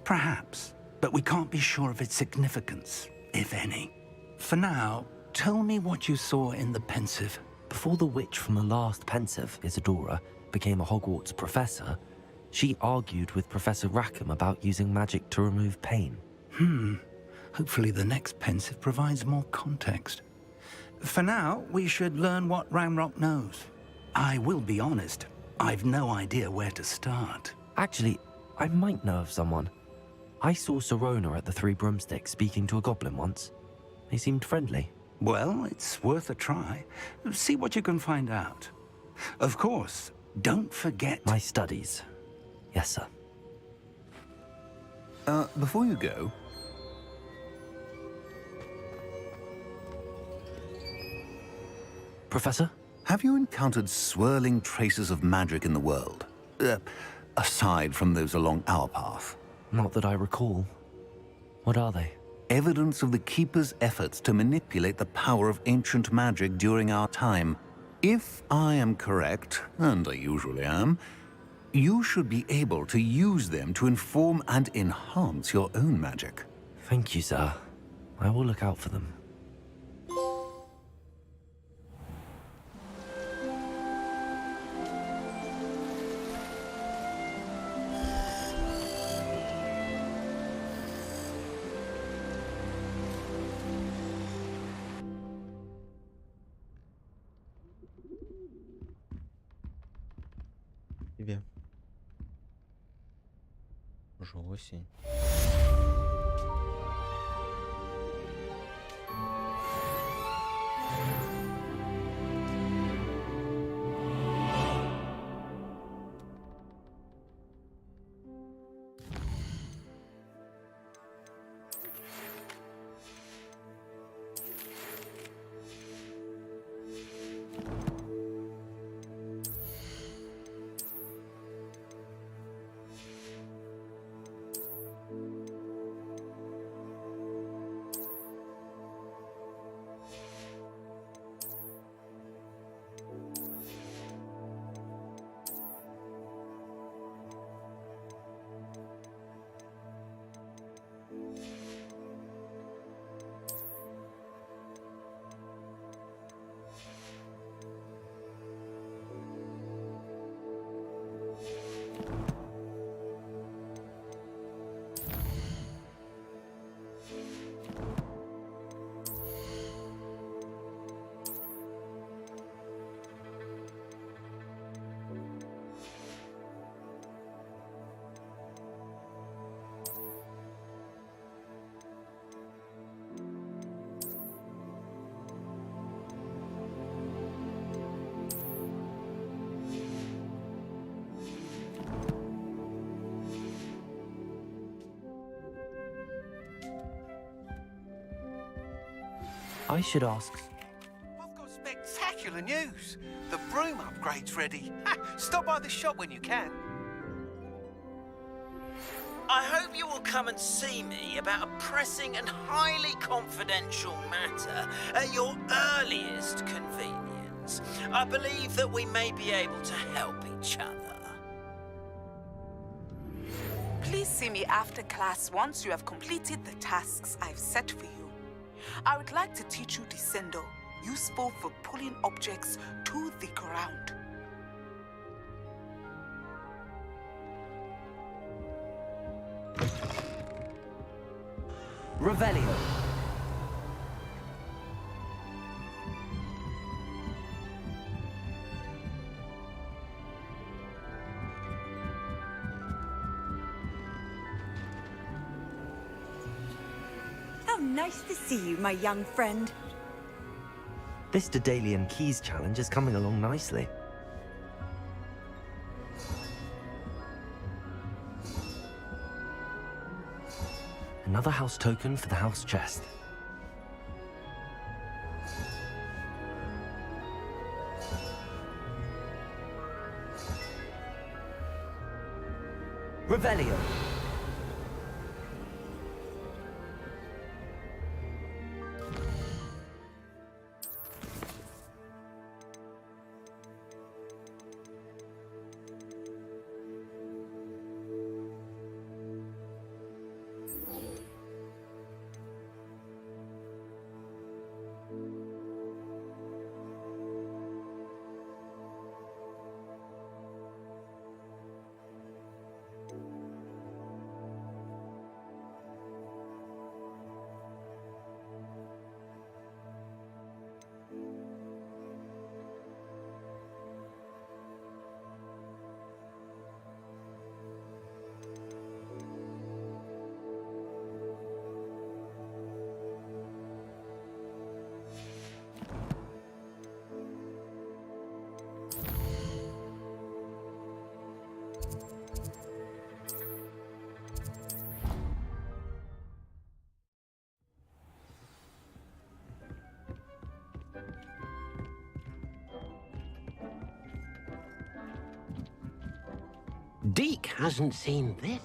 Speaker 10: Perhaps, but we can't be sure of its significance, if any. For now, tell me what you saw in the Pensive.
Speaker 1: Before the witch from the last Pensive, Isadora, became a Hogwarts professor, She argued with Professor Rackham about using magic to remove pain.
Speaker 10: Hopefully the next pensive provides more context. For now, we should learn what Ramrock knows. I will be honest, I've no idea where to start.
Speaker 1: Actually, I might know of someone. I saw Sirona at the Three Broomsticks speaking to a goblin once. They seemed friendly.
Speaker 10: Well, it's worth a try. See what you can find out. Of course, don't forget...
Speaker 1: My studies. Yes, sir.
Speaker 17: Before you go...
Speaker 1: Professor?
Speaker 17: Have you encountered swirling traces of magic in the world? Aside from those along our path?
Speaker 1: Not that I recall. What are they?
Speaker 17: Evidence of the Keeper's efforts to manipulate the power of ancient magic during our time. If I am correct, and I usually am, you should be able to use them to inform and enhance your own magic.
Speaker 1: Thank you, sir. I will look out for them.
Speaker 2: Тебе. Уже осень.
Speaker 1: I should ask.
Speaker 5: I've got spectacular news. The broom upgrade's ready. Stop by the shop when you can.
Speaker 18: I hope you will come and see me about a pressing and highly confidential matter at your earliest convenience. I believe that we may be able to help each other.
Speaker 19: Please see me after class once you have completed the tasks I've set for you. I would like to teach you Descendo, useful for pulling objects to the ground.
Speaker 1: Revelio.
Speaker 14: How nice to see you, my young friend.
Speaker 1: This Daedalian Keys challenge is coming along nicely. Another house token for the house chest. Revelio.
Speaker 11: Deke hasn't seen this.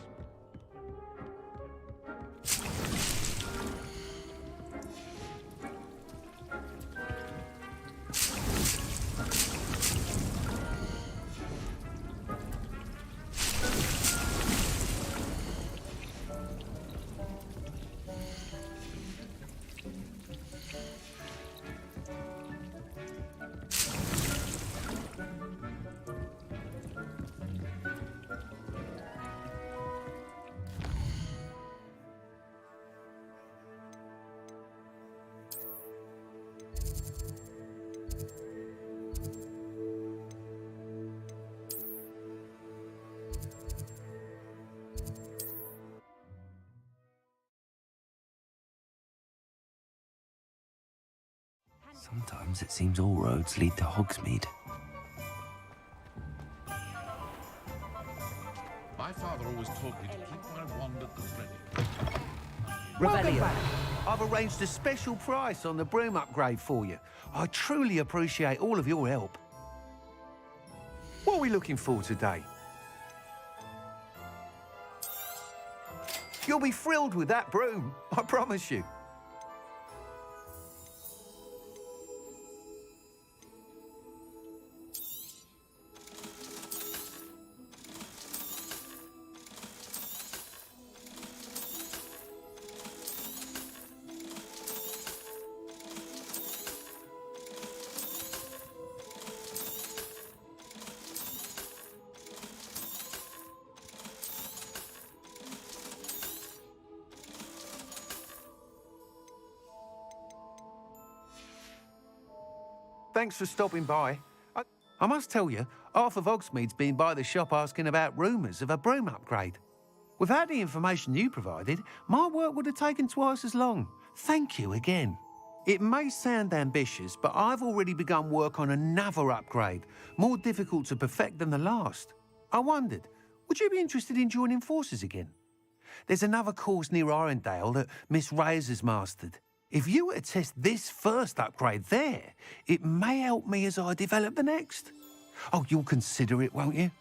Speaker 1: Sometimes it seems all roads lead to Hogsmeade.
Speaker 8: My father always taught me to keep my wand at the ready.
Speaker 5: Welcome back. I've arranged a special price on the broom upgrade for you. I truly appreciate all of your help. What are we looking for today? You'll be thrilled with that broom, I promise you. Thanks for stopping by. I must tell you, half of Hogsmeade's been by the shop asking about rumours of a broom upgrade. Without the information you provided, my work would have taken twice as long. Thank you again. It may sound ambitious, but I've already begun work on another upgrade, more difficult to perfect than the last. I wondered, would you be interested in joining forces again? There's another course near Arendale that Miss Reyes has mastered. If you were to test this first upgrade there, it may help me as I develop the next. Oh, you'll consider it, won't you?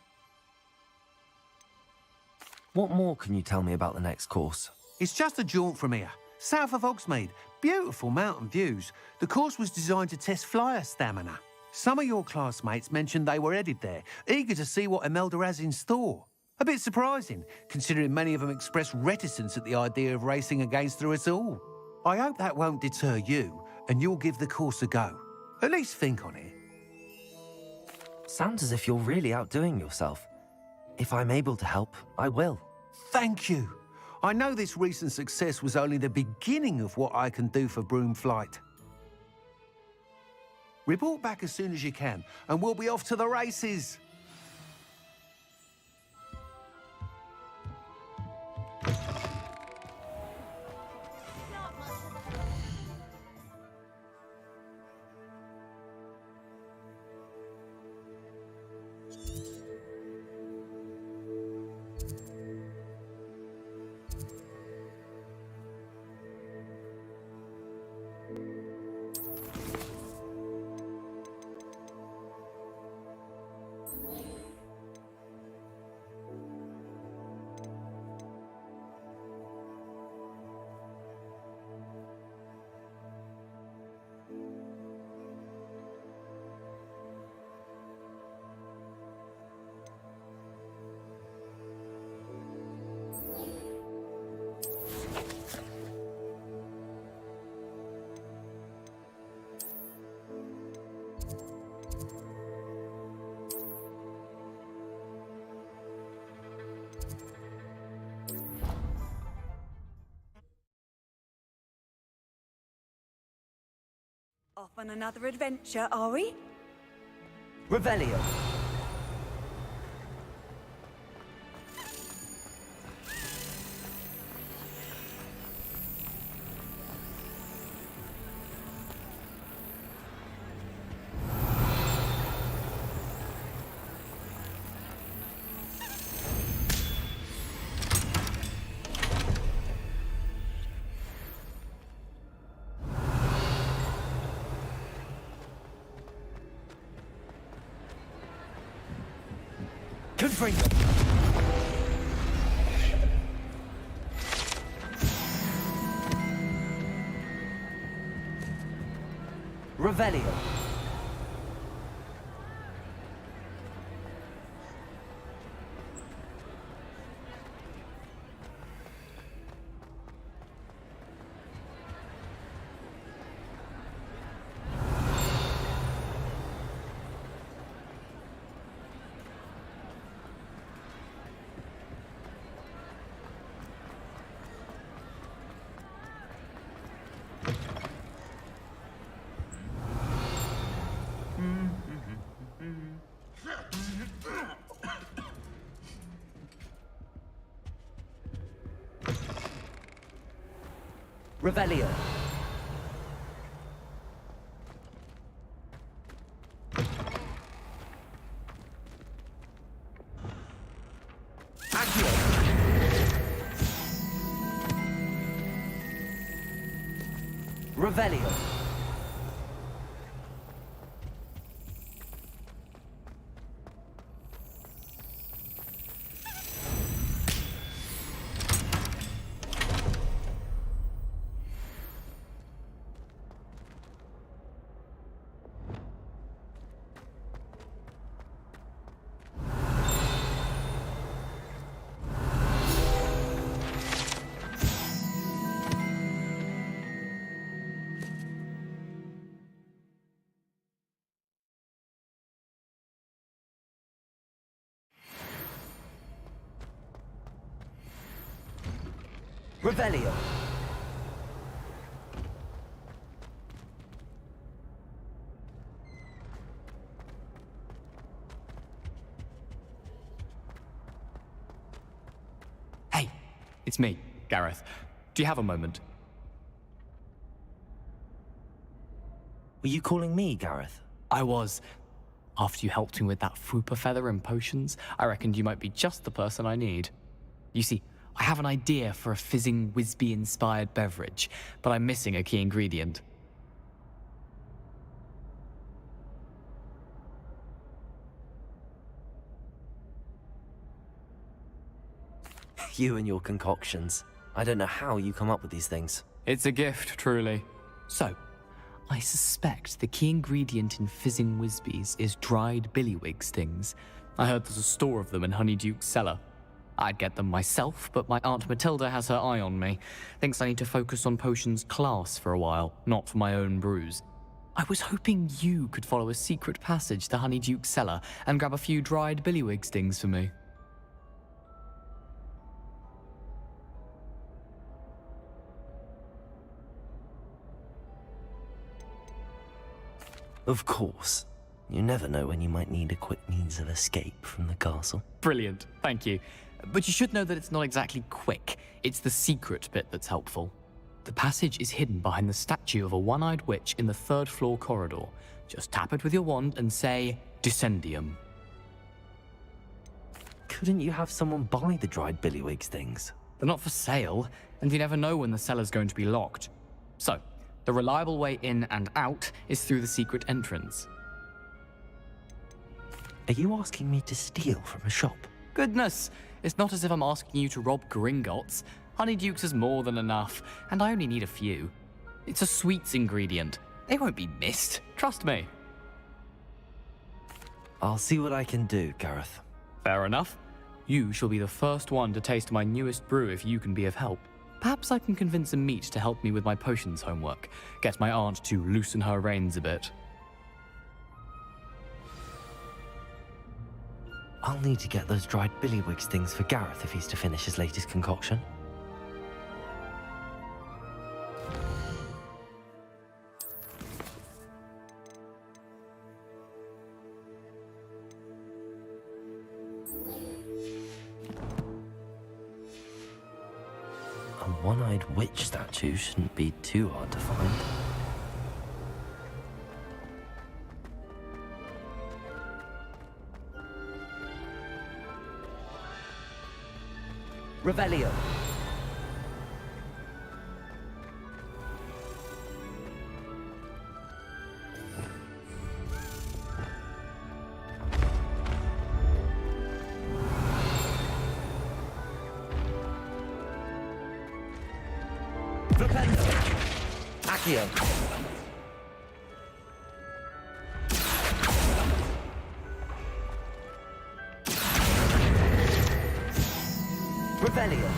Speaker 1: What more can you tell me about the next course?
Speaker 5: It's just a jaunt from here, south of Hogsmeade. Beautiful mountain views. The course was designed to test flyer stamina. Some of your classmates mentioned they were headed there, eager to see what Imelda has in store. A bit surprising, considering many of them expressed reticence at the idea of racing against her at all. I hope that won't deter you, and you'll give the course a go. At least think on it.
Speaker 1: Sounds as if you're really outdoing yourself. If I'm able to help, I will.
Speaker 5: Thank you. I know this recent success was only the beginning of what I can do for broom flight. Report back as soon as you can, and we'll be off to the races.
Speaker 14: Off on another adventure, are we?
Speaker 1: Revelio. Confringo. Revelio. Revelio. Accio. Revelio. Revelio.
Speaker 4: Hey, it's me, Gareth. Do you have a moment?
Speaker 1: Were you calling me, Gareth?
Speaker 4: I was. After you helped me with that fupa feather and potions, I reckoned you might be just the person I need. You see, I have an idea for a fizzing Whizbee-inspired beverage, but I'm missing a key ingredient.
Speaker 1: You and your concoctions. I don't know how you come up with these things.
Speaker 4: It's a gift, truly. So, I suspect the key ingredient in fizzing Whizbees is dried billywig stings. I heard there's a store of them in Honeyduke's cellar. I'd get them myself, but my Aunt Matilda has her eye on me. Thinks I need to focus on potions class for a while, not for my own brews. I was hoping you could follow a secret passage to Honeyduke's cellar and grab a few dried billywig stings for me.
Speaker 1: Of course. You never know when you might need a quick means of escape from the castle.
Speaker 4: Brilliant, thank you. But you should know that it's not exactly quick. It's the secret bit that's helpful. The passage is hidden behind the statue of a one-eyed witch in the third-floor corridor. Just tap it with your wand and say, Descendium.
Speaker 1: Couldn't you have someone buy the dried billywigs things?
Speaker 4: They're not for sale, and you never know when the cellar's going to be locked. So, the reliable way in and out is through the secret entrance.
Speaker 1: Are you asking me to steal from a shop?
Speaker 4: Goodness, it's not as if I'm asking you to rob Gringotts. Honeyduke's is more than enough, and I only need a few. It's a sweets ingredient. They won't be missed, trust me.
Speaker 1: I'll see what I can do, Gareth.
Speaker 4: Fair enough. You shall be the first one to taste my newest brew if you can be of help. Perhaps I can convince a meat to help me with my potions homework. Get my aunt to loosen her reins a bit.
Speaker 1: I'll need to get those dried billywigs things for Gareth if he's to finish his latest concoction. A one-eyed witch statue shouldn't be too hard to find. Revelio. Flipendo. Accio. Revelio.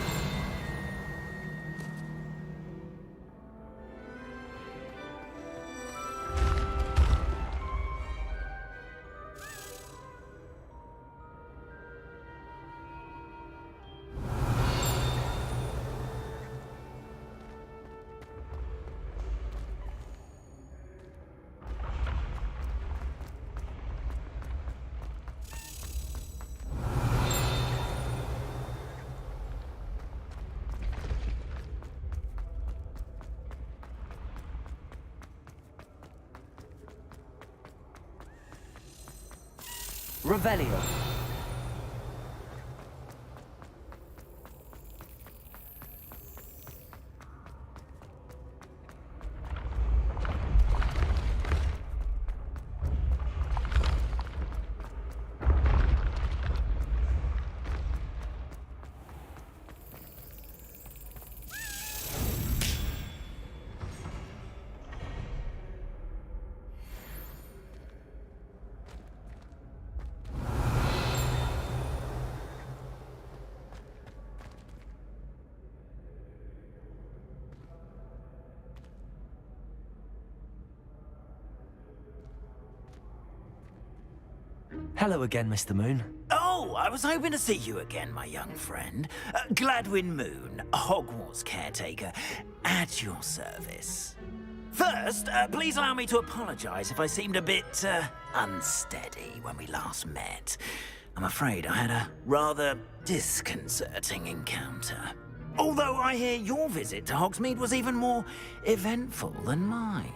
Speaker 1: Revelio. Hello again, Mr. Moon.
Speaker 18: Oh, I was hoping to see you again, my young friend. Gladwin Moon, Hogwarts caretaker, at your service. First, please allow me to apologize if I seemed a bit unsteady when we last met. I'm afraid I had a rather disconcerting encounter. Although I hear your visit to Hogsmeade was even more eventful than mine.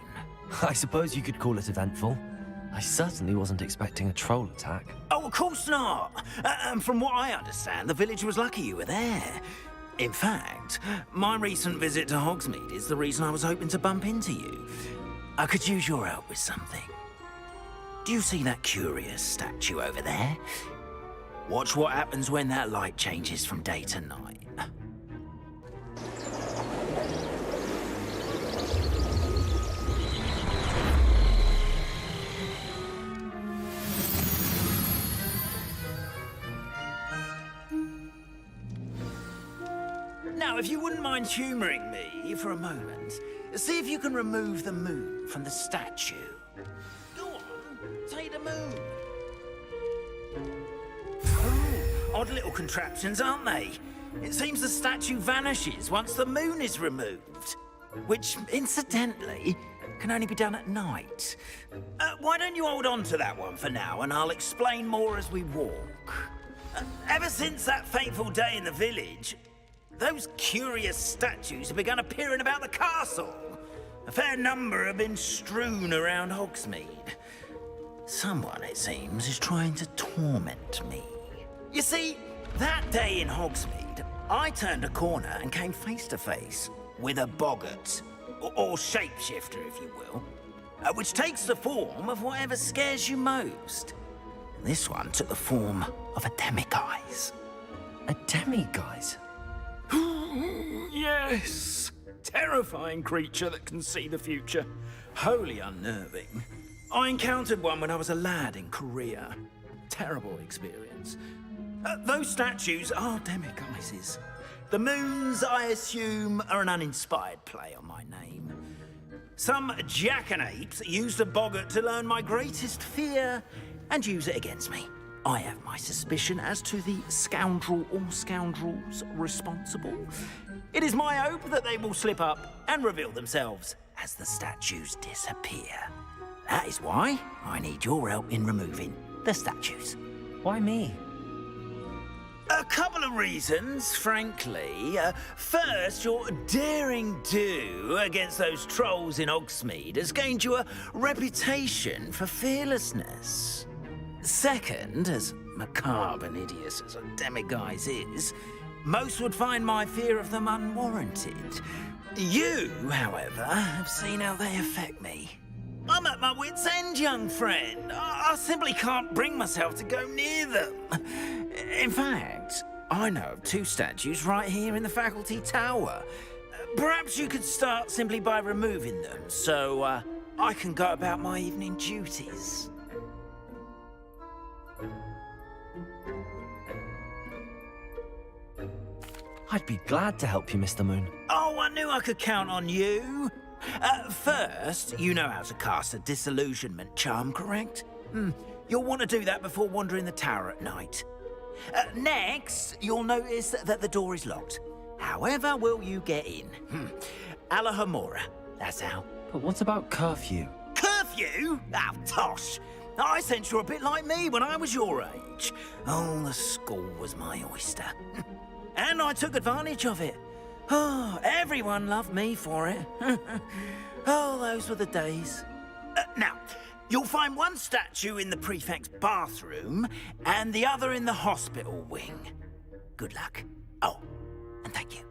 Speaker 1: I suppose you could call it eventful. I certainly wasn't expecting a troll attack.
Speaker 18: Oh, of course not. And from what I understand, the village was lucky you were there. In fact, my recent visit to Hogsmeade is the reason I was hoping to bump into you. I could use your help with something. Do you see that curious statue over there? Watch what happens when that light changes from day to night. Now, if you wouldn't mind humouring me for a moment, see if you can remove the moon from the statue. Go on, take the moon. Oh, odd little contraptions, aren't they? It seems the statue vanishes once the moon is removed. Which, incidentally, can only be done at night. Why don't you hold on to that one for now, and I'll explain more as we walk. Ever since that fateful day in the village, those curious statues have begun appearing about the castle. A fair number have been strewn around Hogsmeade. Someone, it seems, is trying to torment me. You see, that day in Hogsmeade, I turned a corner and came face to face with a boggart, or shapeshifter, if you will, which takes the form of whatever scares you most. This one took the form of a demiguise.
Speaker 1: A demiguise?
Speaker 18: Yes! Terrifying creature that can see the future. Wholly unnerving. I encountered one when I was a lad in Korea. Terrible experience. Those statues are demiguises. The moons, I assume, are an uninspired play on my name. Some jackanapes used a boggart to learn my greatest fear and use it against me. I have my suspicion as to the scoundrel or scoundrels responsible. It is my hope that they will slip up and reveal themselves as the statues disappear. That is why I need your help in removing the statues.
Speaker 1: Why me?
Speaker 18: A couple of reasons, frankly. First, your daring do against those trolls in Hogsmeade has gained you a reputation for fearlessness. Second, as macabre and hideous as a demiguise is, most would find my fear of them unwarranted. You, however, have seen how they affect me. I'm at my wit's end, young friend. I simply can't bring myself to go near them. In fact, I know of two statues right here in the faculty tower. Perhaps you could start simply by removing them, so I can go about my evening duties.
Speaker 1: I'd be glad to help you, Mr. Moon.
Speaker 18: Oh, I knew I could count on you. First, you know how to cast a disillusionment charm, correct? You'll want to do that before wandering the tower at night. Next, you'll notice that the door is locked. However will you get in? Alahomora, that's how.
Speaker 1: But what about curfew?
Speaker 18: Curfew? Oh, tosh. I sense you're a bit like me when I was your age. Oh, the school was my oyster. And I took advantage of it. Oh, everyone loved me for it. Oh, those were the days. Now, you'll find one statue in the prefect's bathroom and the other in the hospital wing. Good luck. Oh, and thank you.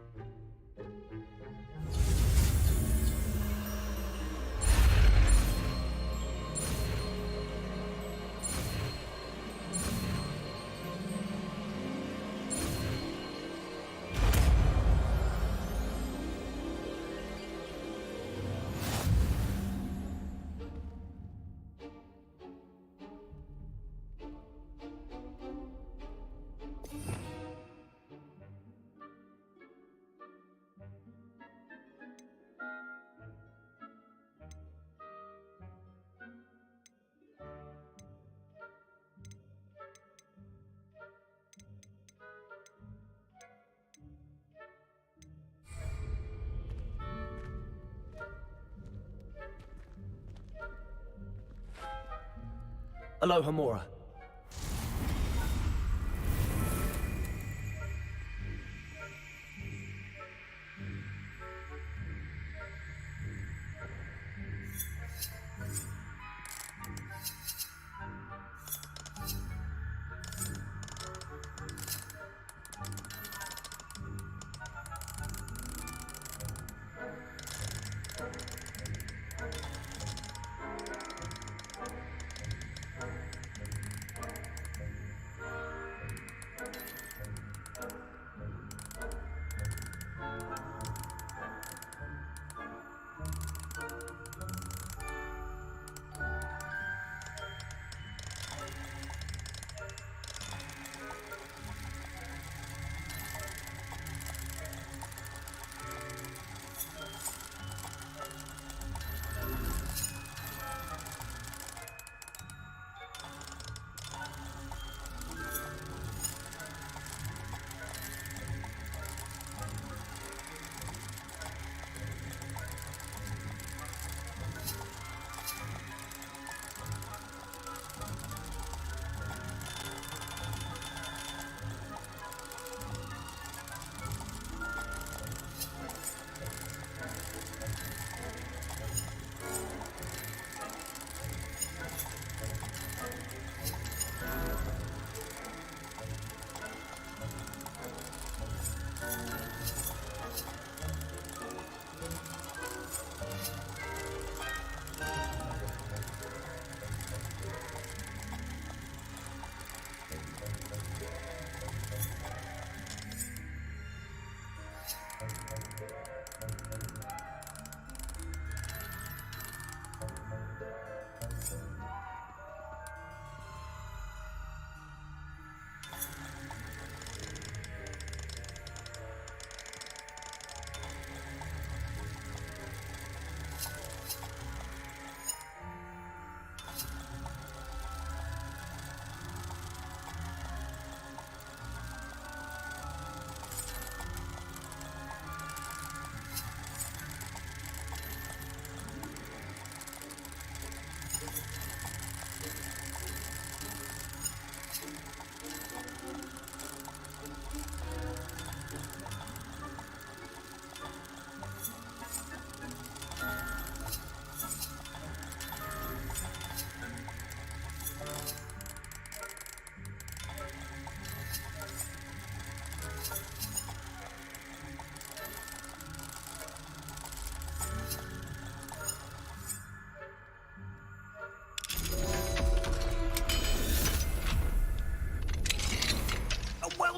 Speaker 1: Alohomora.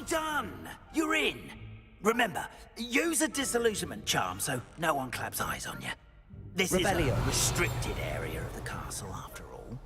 Speaker 18: Done! You're in. Remember, use a disillusionment charm so no one claps eyes on you. This
Speaker 1: Rebellion.
Speaker 18: is a restricted area of the castle, after all.